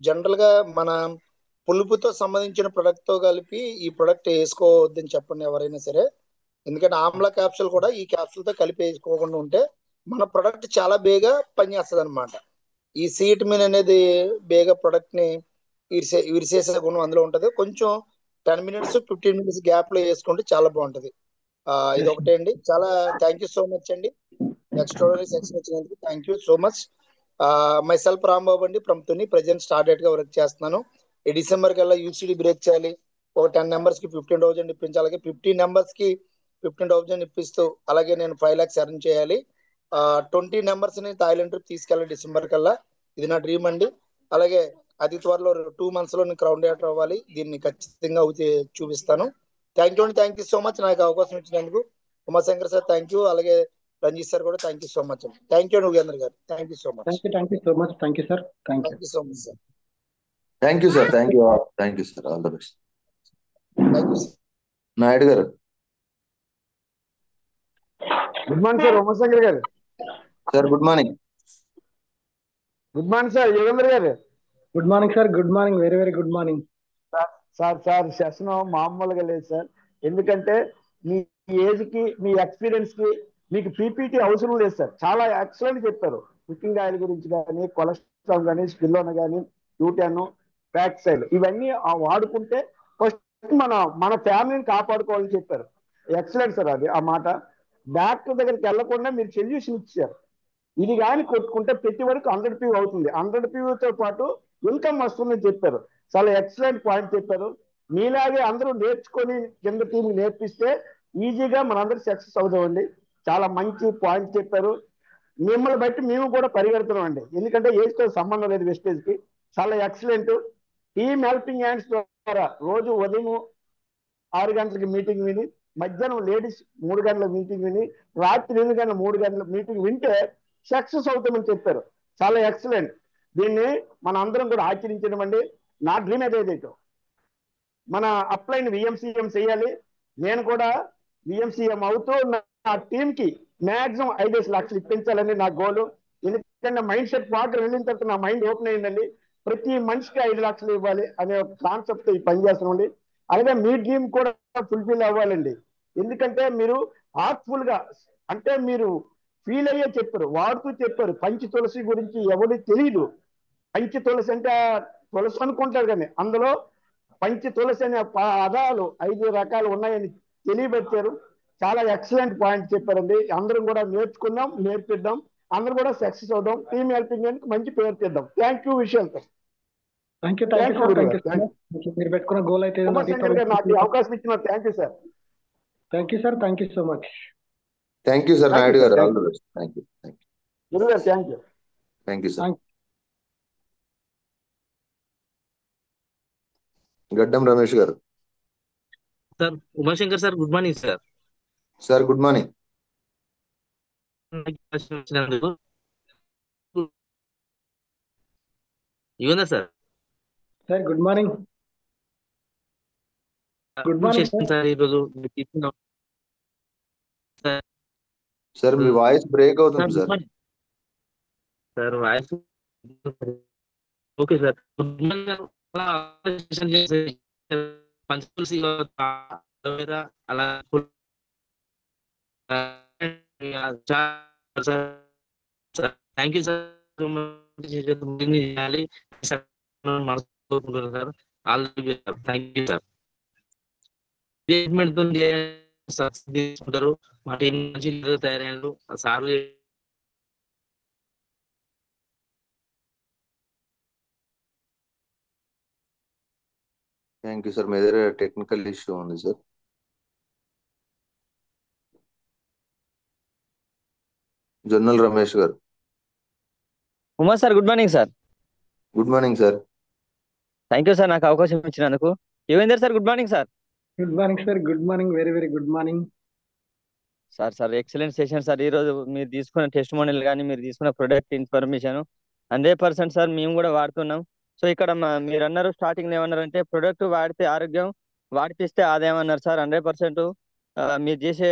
జనరల్ గా మన పులుపుతో సంబంధించిన ప్రొడక్ట్ తో కలిపి ఈ ప్రొడక్ట్ వేసుకోవద్దని చెప్పండి ఎవరైనా సరే. ఎందుకంటే ఆమ్లా క్యాప్సూల్ కూడా ఈ క్యాప్సూల్ తో కలిపి వేసుకోకుండా ఉంటే మన ప్రొడక్ట్ చాలా బేగా పనిచేస్తుంది అనమాట. ఈ సీటమిన్ అనేది బేగా ప్రొడక్ట్ ని విరిసేసే గుణం అందులో ఉంటది. కొంచెం 10 minutes 15 minutes గ్యాప్ లో వేసుకుంటే చాలా బాగుంటది. ఇది ఒకటే అండి. చాలా థ్యాంక్ యూ సో మచ్ అండి. ఎక్స్ట్రాడనరీ సెక్షన్ వచ్చినందుకు thank you so much. My self Rambabu అండి, ఫ్రమ్ తుని. ప్రజెంట్ స్టార్టెడ్ గా వర్క్ చేస్తున్నాను. ఈ డిసెంబర్ కల్లా యూసీడీ బ్రేక్ చేయాలి. ఒక 10 members కి 15,000 ఇప్పించాలి. అలాగే 15 members కి 15,000 ఇప్పిస్తూ అలాగే నేను 5 lakhs ఎర్న్ చేయాలి. 20 members ని థాయిలాండ్ ట్రిప్ తీసుకెళ్ళాలి డిసెంబర్ కల్లా. ఇది నా డ్రీమ్ అండి. అలాగే అది త్వరలో 2 months లో క్రౌన్ థియేటర్ అవ్వాలి. దీన్ని ఖచ్చితంగా చూపిస్తాను. థ్యాంక్ యూ అండి, థ్యాంక్ యూ సో మచ్ నాకు అవకాశం ఇచ్చినందుకు. ఉమాశంకర్ సార్ థ్యాంక్ యూ, అలాగే రంజిత్ సార్ కూడా థ్యాంక్ యూ సో మచ్ అండి. థ్యాంక్ యూ అండి యుగేంద్ర గారు, thank you so much. Thank you so much. Thank you sir. Thank you. Thank you so much sir. Thank you sir. Thank you sir. All the best. Thank you sir. Naidu గారు. Good morning sir Umashankar గారు. Sir good morning. Good morning sir Yugendra గారు. Good morning sir. Good morning. Very very good morning sir. Session మామూలుగా లేదు sir. ఎందుకంటే మీ age కి మీ experience కి మీకు PPT అవసరం లేదు సార్. చాలా ఎక్సలెంట్ చెప్పారు. కుకింగ్ ఆయిల్ గురించి కానీ, కొలెస్ట్రాల్ కానీ, స్పిల్లోన కానీ, యూటాన్, ఫ్యాట్ సైల్ ఇవన్నీ వాడుకుంటే ఫస్ట్ మన ఫ్యామిలీని కాపాడుకోవాలని చెప్పారు. ఎక్సలెంట్ సార్ అది ఆ మాట. డాక్టర్ దగ్గరికి వెళ్లకుండా మీరు సొల్యూషన్ ఇచ్చారు. ఇది కానీ కొట్టుకుంటే ప్రతి వరకు 100 PV అవుతుంది. 100 PVతో పాటు ఇన్కమ్ వస్తుందని చెప్పారు. చాలా ఎక్సలెంట్ పాయింట్ చెప్పారు. మీలాగే అందరూ నేర్చుకొని కింద టీం నేర్పిస్తే ఈజీగా మనందరూ సక్సెస్ అవుతామండి. చాలా మంచి పాయింట్ చెప్పారు. మిమ్మల్ని బట్టి మేము కూడా పరిగెడుతున్నాం అండి. ఎందుకంటే ఏజ్తో సంబంధం లేదు వెస్టేజ్ కి. చాలా ఎక్సలెంట్. టీమ్ హెల్పింగ్ హ్యాండ్స్ ద్వారా రోజు ఉదయం 6 గంటలకి మీటింగ్ విని, మధ్యాహ్నం లేడీస్ 3 గంటల మీటింగ్ విని, రాత్రి 8 గంటల 3 గంటల మీటింగ్ వింటే సక్సెస్ అవుతామని చెప్పారు. చాలా ఎక్సలెంట్. దీన్ని మన అందరం కూడా ఆచరించడం అండి. నా డ్రీమ్ ఏదైతే మన అప్లైన్ విఎంసీఎం చేయాలి. నేను కూడా విఎంసీఎం అవుతూ నా టీంకి మాక్సిమం 5 లక్షలు ఇప్పించాలని నా గోలు. ఎందుకంటే మైండ్ సెట్ వాటర్ వెళ్ళిన తర్వాత నా మైండ్ ఓపెన్ అయిందండి. ప్రతి మనిషికి 5 లక్షలు ఇవ్వాలి అనే ఒక కాన్సెప్ట్ ఈ పని చేస్తున్నాండి. అలాగే మీ డ్రీమ్ కూడా ఫుల్ఫిల్ అవ్వాలండి. ఎందుకంటే మీరు హార్ట్ఫుల్ గా, అంటే మీరు ఫీల్ అయ్యే చెప్పారు, వాడుతూ చెప్పారు. పంచి తులసి గురించి ఎవరికి తెలియదు. పంచి తులసి అంటే తులసి అనుకుంటారు కానీ అందులో పంచి తులసి అనే పదాలు 5 రకాలు ఉన్నాయని తెలియబెట్టారు. చాలా ఎక్సలెంట్ పాయింట్ చెప్పారండి. అందరం కూడా నేర్చుకుందాం, నేర్పిద్దాం, అందరూ కూడా సక్సెస్ అవుదాం. టీమ్ హెల్పింగ్ అని మంచి పేరు తెద్దాం. Thank you Vishal sir. Thank you మీరు పెట్టుకున్న గోల్ అయితే నాకు అవకాశం ఇచ్చిన thank you sir. Thank you sir. Thank you so much. Thank you sir Naidu గారు. All the best. Thank you. Thank you. Thank you sir. Gaddam Ramesh గారు. Sir Umashankar sir good morning sir. Sir good morning. ఇవ్వందా sir. Sir good morning. Good morning sir. ఈరోజు sir మీ voice break అవుతుంది sir. Sir voice okay sir. Panchatulasi అలా thank you sir. Sir all thank you sir. Treatment తీసుకుంటారు. మా team నుంచి తయారయ్యారు sir. Thank you sir. మీ దగ్గర టెక్నికల్ ఇష్యూ ఉంది సార్. జొన్నల్ రమేష్ గారు. Uma sir good morning sir. Good morning sir. Thank you sir నాకు అవకాశం ఇచ్చినందుకు. Yuvender sir good morning sir. Good morning sir. Good morning. Very very good morning sir. Excellent session sir. ఈ రోజు మీరు తీసుకున్న టెస్ట్ మోడల్ కానీ మీరు తీసుకున్న ప్రొడక్ట్ ఇన్ఫర్మేషన్ 100% సార్ మేము కూడా వాడుతున్నాం. సో ఇక్కడ మీరు అన్నారు స్టార్టింగ్ ఏమన్నారు అంటే ప్రొడక్ట్ వాడితే ఆరోగ్యం, వాడిపిస్తే ఆదాయం అన్నారు సార్. 100% మీరు చేసే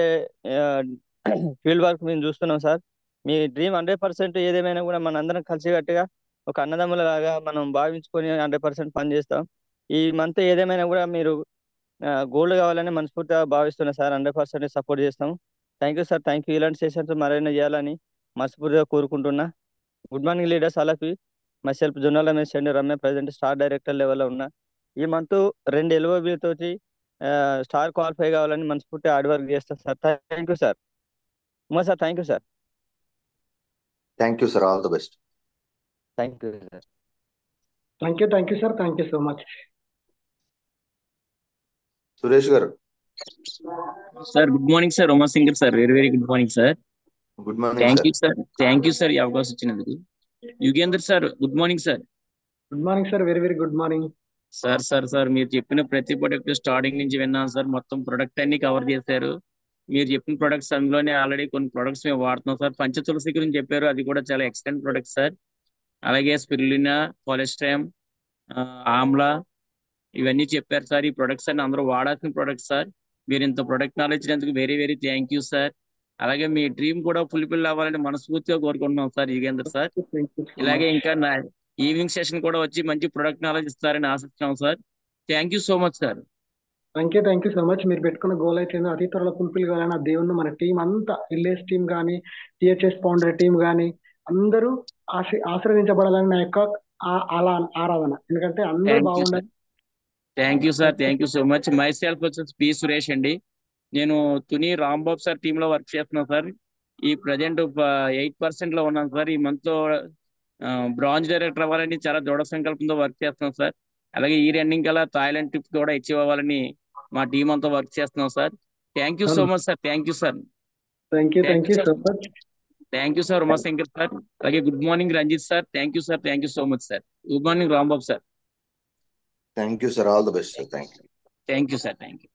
ఫీల్డ్ వర్క్ మేము చూస్తున్నాం సార్. మీ డ్రీమ్ 100% ఏదేమైనా కూడా మన అందరం కలిసికట్టుగా ఒక అన్నదమ్ములలాగా మనం భావించుకొని 100% పని చేస్తాం. ఈ మంత్ ఏదేమైనా కూడా మీరు గోల్డ్ కావాలని మనస్ఫూర్తిగా భావిస్తున్నా సార్. 100% సపోర్ట్ చేస్తాం. Thank you sir. Thank you. ఇలాంటి సెషన్స్ మరైనా చేయాలని మనస్ఫూర్తిగా కోరుకుంటున్నా. Good morning leaders all of you. Myself Jonnal Ramesh and Ramya present star director లెవెల్లో ఉన్నా. ఈ మంత్ 2 LOB తోటి స్టార్ క్వాలిఫై కావాలని మనస్ఫూర్తిగా హార్డ్ వర్క్ చేస్తా sir. Thank you sir. Uma sir thank you sir. Thank you sir. All the best. Thank you sir. Thank you sir. Thank you so much. Suresh గారు. Sir good morning sir. Umashankar sir very very good morning sir. Good morning. Thank you sir. Thank you sir ఈ అవకాశం ఇచ్చినందుకు. Yugender sir good morning sir. Good morning sir, very very good morning. Sir మీరు చెప్పిన ప్రతి product starting నుంచి విన్నాను sir. మొత్తం product అన్ని కవర్ చేశారు. మీరు చెప్పిన ప్రొడక్ట్స్ అందులోనే ఆల్రెడీ కొన్ని ప్రొడక్ట్స్ మేము వాడుతున్నాం సార్. పంచతులసి గురించి చెప్పారు, అది కూడా చాలా ఎక్సలెంట్ ప్రొడక్ట్ సార్. అలాగే స్పిరులినా, కొలెస్ట్రామ్, ఆమ్లా ఇవన్నీ చెప్పారు సార్. ఈ ప్రొడక్ట్స్ అన్ని అందరూ వాడాల్సిన ప్రొడక్ట్స్ సార్. మీరు ఇంత ప్రొడక్ట్ నాలెడ్జ్ ఇచ్చినందుకు very very thank you sir. అలాగే మీ డ్రీమ్ కూడా ఫుల్ఫిల్ అవ్వాలని మనస్ఫూర్తిగా కోరుకుంటున్నాం sir Yugender sir. Thank you so ఇలాగే మచ్. ఇంకా నా ఈవినింగ్ సెషన్ కూడా వచ్చి మంచి ప్రొడక్ట్ నాలెడ్జ్ ఇస్తారని ఆశిస్తున్నాం sir. Thank you so much sir. Thank you so much. మీరు పెట్టుకున్న గోల్ అయితే అతి త్వరలో ఫుల్ఫిల్ కావాలని ఆ దేవుణ్ణి మన టీం అంతా, ఎల్ఏఎస్ టీం కానీ, టిహెచ్ఎస్ ఫౌండరీ టీం కానీ అందరూ ఆశీర్వదించబడాలని నా యొక్క అలా ఆరాధన. ఎందుకంటే అందరూ థ్యాంక్ యూ సార్. బాగుండాలి. Thank you sir. Thank you so much. My self వచ్చేసి పి సురేష్ అండి. నేను తుని రాంబాబు సార్ టీమ్ లో వర్క్ చేస్తున్నాను సార్. ఈ ప్రజెంట్ 8% లో ఉన్నాను సార్. ఈ మంత్ లో బ్రాంజ్ డైరెక్టర్ అవ్వాలని చాలా దృఢ సంకల్పంతో వర్క్ చేస్తున్నాం సార్. అలాగే ఈ రన్నింగ్ కల్లా థాయిలాండ్ ట్రిప్ కూడా అచీవ్ అవ్వాలని మా టీం అంతా వర్క్ చేస్తున్నాం sir. Thank you so much sir. Thank you sir. Thank you so much. Thank you sir Umashankar sir. అలాగే good morning Ranjith sir. Thank you sir. Thank you so much sir. Good morning Rambabu sir. Thank you sir. All the best sir. Thank you. Thank you sir. Thank you.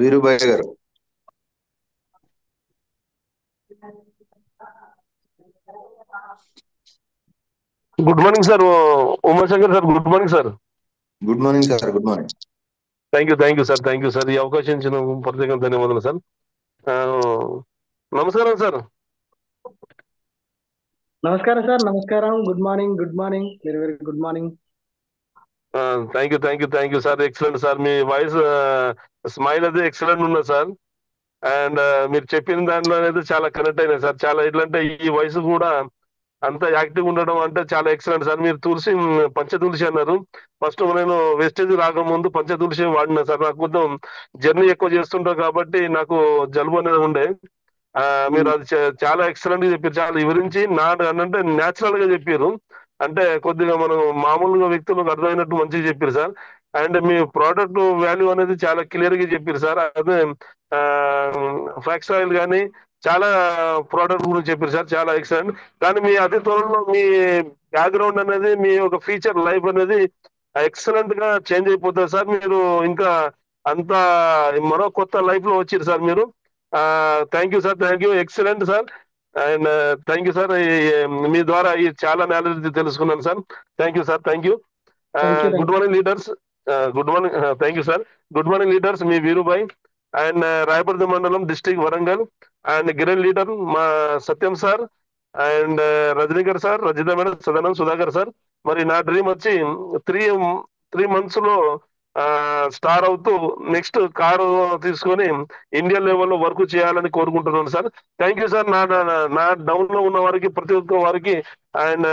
Veerubai గారు. Good morning sir. Umashankar sir, good morning sir. Good morning sir. Good morning. Thank you sir. Thank you sir. ఈ అవకాశం ఇచ్చిన ప్రత్యేకంగా ధన్యవాదాలు sir. నమస్కారం sir. నమస్కారం sir. నమస్కారం. Good morning. Very very good morning. Thank you sir. Excellent sir. మీ voice smile అయితే ఎక్సలెంట్ ఉన్నది సార్. అండ్ మీరు చెప్పిన దాంట్లో అనేది చాలా కనెక్ట్ అయినాయి సార్. చాలా ఎట్లంటే ఈ వయసు కూడా అంత యాక్టివ్ ఉండడం అంటే చాలా ఎక్సలెంట్ సార్. మీరు పంచతులసి అన్నారు. ఫస్ట్ నేను వెస్టేజ్ రాకముందు పంచతులసి వాడినా సార్. నాకు కొంచెం జర్నీ ఎక్కువ చేస్తుంటాం కాబట్టి నాకు జలుబు అనేది ఉండే. మీరు అది చాలా ఎక్సలెంట్ గా చెప్పారు. చాలా వివరించి అంటే న్యాచురల్ గా చెప్పారు. అంటే కొద్దిగా మనం మామూలుగా వ్యక్తులకు అర్థమైనట్టు మంచిగా చెప్పారు sir. And me product value అనేది చాలా క్లియర్ గా చెప్పారు సార్. అదే ఫ్లాక్స్ ఆయిల్ కానీ చాలా ప్రోడక్ట్ గురించి చెప్పారు సార్. చాలా ఎక్సలెంట్. కానీ మీ అతి త్వరలో మీ బ్యాక్గ్రౌండ్ అనేది మీ ఒక ఫ్యూచర్ లైఫ్ అనేది ఎక్సలెంట్ గా చేంజ్ అయిపోతుంది సార్. మీరు ఇంకా అంత మరో కొత్త లైఫ్ లో వచ్చారు సార్ మీరు. Thank you sir. Thank you. Excellent sir. And thank you sir. మీ ద్వారా ఈ చాలా నాలెడ్జ్ తెలుసుకున్నాను sir. Thank you sir. Thank you. Good morning leaders. Good morning. Thank you sir. Good morning leaders. మీ Veerubai and Rayaparthi మండలం, district Warangal. And Giran leader మా Satyam sir and Rajanikar sir, Rajitha madam, Sadanand, Sudhakar sir. మరి నా డ్రీమ్ వచ్చి త్రీ మంత్స్ లో స్టార్ అవుతూ next car తీసుకొని India లెవెల్లో వర్క్ చేయాలని కోరుకుంటున్నాను సార్. Thank you sir. నా డౌన్ లో ఉన్న వారికి, ప్రతి ఒక్క వారికి అండ్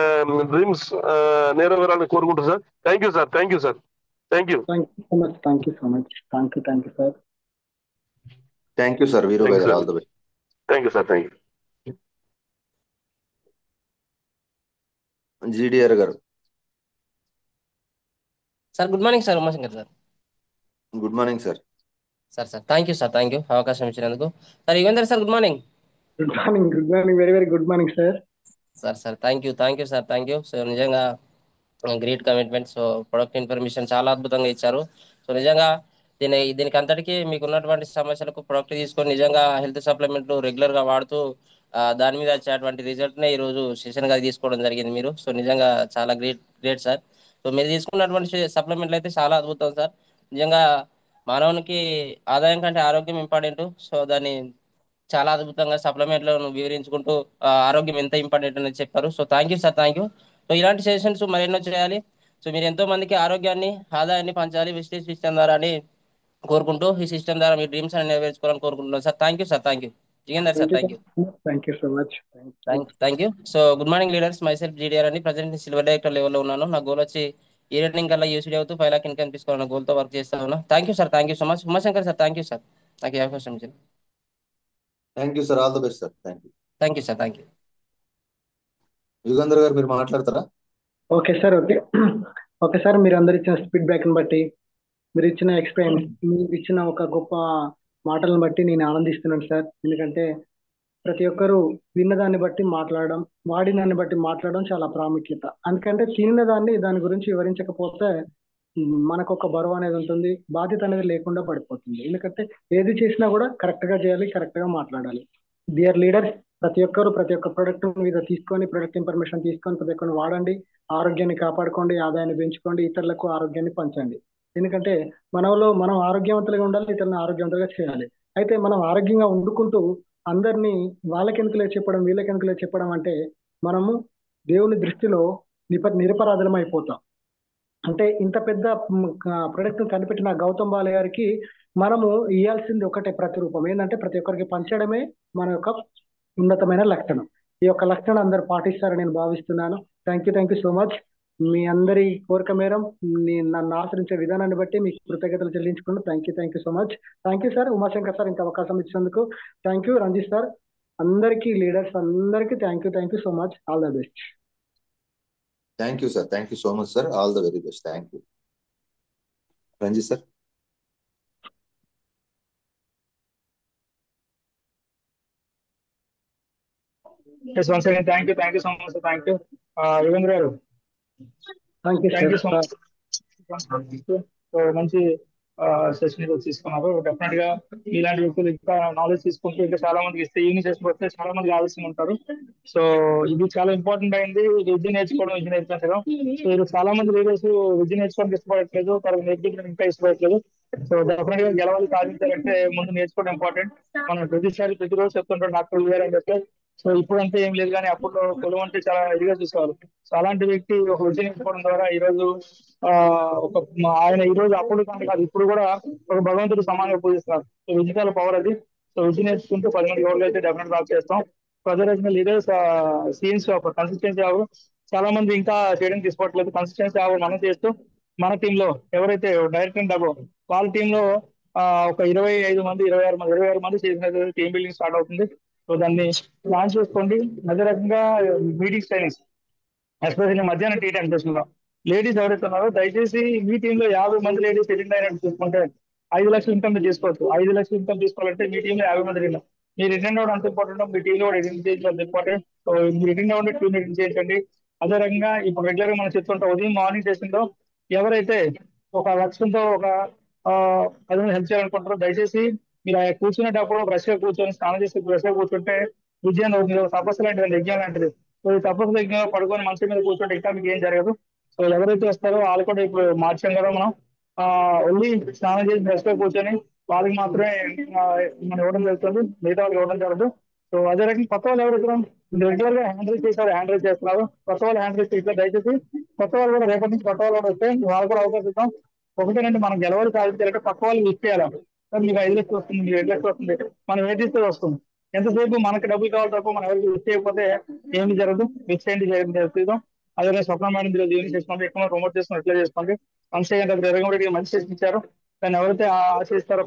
డ్రీమ్స్ నెరవేరాలని కోరుకుంటున్నాను sir. Thank you sir. Thank you sir. Thank you. Thank you so much. Sir. Thank you sir. Veerubai గారు. All the best. Thank you sir. Thank you. GDR గారు. Sir good morning sir. Umashankar sir. Good morning sir. Sir thank you sir. Thank you అవకాశం ఇచ్చినందుకు. Sir Yugender sir good morning. Good morning. Very very good morning sir. Sir thank you sir. Thank you. So నిజంగా great commitment. So product information చాలా అద్భుతంగా ఇచ్చారు. So నిజంగా దీనికి అంతటికీ మీకు ఉన్నటువంటి సమస్యలకు ప్రొడక్ట్ తీసుకొని నిజంగా హెల్త్ సప్లిమెంట్లు రెగ్యులర్ గా వాడుతూ దాని మీద వచ్చేటువంటి రిజల్ట్ నే ఈ రోజు సెషన్ గా తీసుకోవడం జరిగింది మీరు. సో నిజంగా చాలా గ్రేట్ సార్. సో మీరు తీసుకున్నటువంటి సప్లిమెంట్లు అయితే చాలా అద్భుతం సార్. నిజంగా మానవునికి ఆదాయం కంటే ఆరోగ్యం ఇంపార్టెంట్. సో దాన్ని చాలా అద్భుతంగా సప్లిమెంట్లను వివరించుకుంటూ ఆరోగ్యం ఎంత ఇంపార్టెంట్ అనేది చెప్పారు. So thank you sir. Thank you. So ఇలాంటి సెషన్స్ మరెన్నో చేయాలి. సో మీరు ఎంతో మందికి ఆరోగ్యాన్ని, ఆదాయాన్ని పంచాలి విస్టేజ్ సిస్టమ్ ద్వారా అని కోరుకుంటూ ఈ సిస్టమ్ ద్వారా మీ డ్రీమ్స్ అని నెరవేర్చుకోవాలని కోరుకుంటున్నాను sir. Thank you sir. Thank you Jigender sir. Thank you so much. Thank you. So good morning leaders. Myself GDR అని ప్రజెంట్ సిల్వర్ డైరెక్టర్ లెవెల్లో ఉన్నాను. నా గోల్ వచ్చి ఈ రన్నింగ్ కల్లా యూసీడీ అవుతూ 5 lakhs ఇన్కమ్ తీసుకోవాలన్న గోల్తో వర్క్ చేస్తా ఉన్నా. Thank you sir. Thank you so much. Umashankar sir thank you sir. నాకు ఈ అవకాశం ఇచ్చింది. Thank you sir. All the best sir. Thank you. Thank you sir. Thank you. Yugandhar గారు మీరు మాట్లాడతారా? Okay sir. Okay sir. మీరు అందరు ఇచ్చిన ఫీడ్బ్యాక్ ని బట్టి, మీరు ఇచ్చిన ఎక్స్పీరియన్స్, మీరు ఇచ్చిన ఒక గొప్ప మాటలను బట్టి నేను ఆనందిస్తున్నాను సార్. ఎందుకంటే ప్రతి ఒక్కరూ విన్నదాన్ని బట్టి మాట్లాడడం, వాడిన దాన్ని బట్టి మాట్లాడడం చాలా ప్రాముఖ్యత. అందుకంటే తిన్న దాని గురించి వివరించకపోతే మనకు ఒక బరువు అనేది ఉంటుంది, బాధ్యత అనేది లేకుండా పడిపోతుంది. ఎందుకంటే ఏది చేసినా కూడా కరెక్ట్ గా చేయాలి, కరెక్ట్ గా మాట్లాడాలి. డియర్ లీడర్స్, ప్రతి ఒక్కరు ప్రతి ఒక్క ప్రొడక్ట్ మీద తీసుకొని, ప్రొడక్ట్ ఇన్ఫర్మేషన్ తీసుకొని ప్రతి ఒక్కరిని వాడండి, ఆరోగ్యాన్ని కాపాడుకోండి, ఆదాయాన్ని పెంచుకోండి, ఇతరులకు ఆరోగ్యాన్ని పంచండి. ఎందుకంటే మనం ఆరోగ్యవంతులుగా ఉండాలి, ఇతరులను ఆరోగ్యవంతులుగా చేయాలి. అయితే మనం ఆరోగ్యంగా వండుకుంటూ అందరినీ వాళ్ళకెనుకలే చెప్పడం, వీళ్ళకెనుకలే చెప్పడం అంటే మనము దేవుని దృష్టిలో నిరపరాధలం అయిపోతాం. అంటే ఇంత పెద్ద ప్రొడక్ట్ కనిపెట్టిన గౌతమ్ బాల గారికి మనము ఇవ్వాల్సింది ఒకటే ప్రతిరూపం, ఏంటంటే ప్రతి ఒక్కరికి పంచడమే మన యొక్క ఉన్నతమైన లక్షణం. ఈ యొక్క లక్షణం అందరు పాటిస్తారని నేను భావిస్తున్నాను. Thank you so much. మీ అందరి కోరిక మేరం నన్ను ఆచరించే విధానాన్ని బట్టి మీకు కృతజ్ఞతలు చెల్లించుకున్నాను. Thank you so much. Thank you sir. Umashankar sir ఇంత అవకాశం ఇచ్చినందుకు థ్యాంక్ యూ. రంజిత్ సార్, అందరికీ లీడర్స్ అందరికీ thank you so much. All the best. Thank you sir. Thank you so much sir. All the very best. Thank you. Ranjith sir. Yes, once again, thank you so much. Thank you, Yuvendra garu. Thank you so much. So మంచి session తీసుకున్నారు. Definite గా ఇలాంటి వ్యక్తులు ఇంకా knowledge తీసుకుంటూ ఇంకా చాలా మందికి ఇస్తే ఈవినింగ్ సెషన్ వస్తే చాలా మంది ఆలోచన ఉంటారు. సో ఇది చాలా ఇంపార్టెంట్ అయింది. విద్య నేర్చుకోవడం. సో ఇది చాలా మంది లీడర్స్ విద్య నేర్చుకోవడానికి ఇష్టపడట్లేదు, తర్వాత నేర్చుకోవడానికి ఇంకా ఇష్టపడట్లేదు. సో డెఫినెట్ గా గెలవాలి, సాధించాలంటే ముందు నేర్చుకోవడం ఇంపార్టెంట్. మనం ప్రతిరోజు చెప్తుంటాం డాక్టర్ గారు అని చెప్పి. సో ఇప్పుడంటే ఏం లేదు, కానీ అప్పుడు కులం అంటే చాలా ఇదిగా చూసేవారు. సో అలాంటి వ్యక్తి ఒక విద్య నేర్చుకోవడం ద్వారా ఈ రోజు ఆయన ఈ రోజు అప్పుడు కాదు ఇప్పుడు కూడా ఒక భగవంతుడు సమానంగా పూజిస్తున్నారు. సో విద్య పవర్ అది. సో విద్య నేర్చుకుంటూ 10 మంది ఎవరు అయితే డెఫినెట్ గా చేస్తాం. అదర్వైజ్ లీడర్స్ సీన్స్ కన్సిస్టెన్సీ అవ్వరు. చాలా మంది ఇంకా చేయడానికి తీసుకోవట్లేదు. కన్సిస్టెన్సీ అవ్వరు. మనం చేస్తూ మన టీంలో ఎవరైతే డైరెక్టర్ అండ్ డబో వాళ్ళ టీంలో ఒక 25 మంది 26 మంది చేసిన టీం బిల్డింగ్ స్టార్ట్ అవుతుంది. సో దాన్ని ప్లాన్ చేసుకోండి. అదే రకంగా మీటింగ్స్ ట్రైనింగ్స్, ఎస్పెషల్లీ మధ్యాహ్నం టీ టైం సెషన్ లో లేడీస్ ఎవరైతే ఉన్నారో దయచేసి మీ టీంలో 50 మంది లేడీస్ అటెండ్ అయినట్టు చూసుకుంటే 5 లక్షల ఇన్కమ్ తీసుకోవచ్చు. 5 లక్షల ఇన్కమ్ తీసుకోవాలంటే మీ టీంలో 50 మంది టీంలో మీరు అటెండ్ అవ్వడం అంత ఇంపార్టెంట్, మీ టీంలో కూడా అటెండ్ చేయడం ఇంపార్టెంట్. సో మీరు అటెండ్ అవ్వండి, టీం అటెండ్ చేయండి. అదే రకంగా ఇప్పుడు రెగ్యులర్ గా మనం చెప్తుంటాం, ఉదయం మార్నింగ్ సెషన్ లో ఎవరైతే ఒక లక్ష్యంతో ఒక 10 మంది హెల్ప్ చేయాలనుకుంటారో దయచేసి మీరు కూర్చునేటప్పుడు బ్రష్ గా కూర్చొని స్నానం చేసి బ్రష్ గా కూర్చుంటే విజయం అవుతుంది. తపస్సు లాంటిది, యజ్ఞం లాంటిది. సో ఈ తపస్సు యజ్ఞంలో పడుకొని మనసు మీద కూర్చుంటే ఇంకా మీకు ఏం జరగదు. సో ఎవరైతే వస్తారో వాళ్ళు కూడా ఇప్పుడు మార్చాం కదా మనం, వెళ్ళి స్నానం చేసి బ్రష్ గా కూర్చొని వాళ్ళకి మాత్రమే మనం ఇవ్వడం జరుగుతుంది, మిగతా వాళ్ళకి ఇవ్వడం జరగదు. సో అదే రకంగా కొత్త వాళ్ళు ఎవరైతే రెగ్యులర్ గా హ్యాండిల్ చేసేవారు హ్యాండిల్ చేస్తున్నారు, కొత్త వాళ్ళు హ్యాండిల్ చేస్తే దయచేసి కొత్త వాళ్ళు కూడా రేపటి నుంచి కొత్త వాళ్ళు వస్తే వాళ్ళు కూడా అవకాశం ఇద్దాం. ఒకటేనంటే మనం గెలవాలి సాధించాలంటే పక్క వాళ్ళు ఇచ్చేయాలి. మీకు 5 లక్షలు వస్తుంది, మీకు 7 లక్షలు వస్తుంది, మనం ఏది ఇస్తే వస్తుంది. ఎంతసేపు మనకి డబ్బులు కావాలి తప్ప మనం ఎవరికి ఇచ్చేయకపోతే ఏమి జరగదు. ఎక్స్టెండ్ చేద్దాం. అదే స్వప్న మేడం ఈవినింగ్ చేసుకోండి, ఎక్కువ ప్రమోట్ చేసుకుని ఎట్లా చేసుకోండి. మంచి మంచి సెషన్ ఇచ్చారు. దాన్ని ఎవరైతే ఆశిస్తారో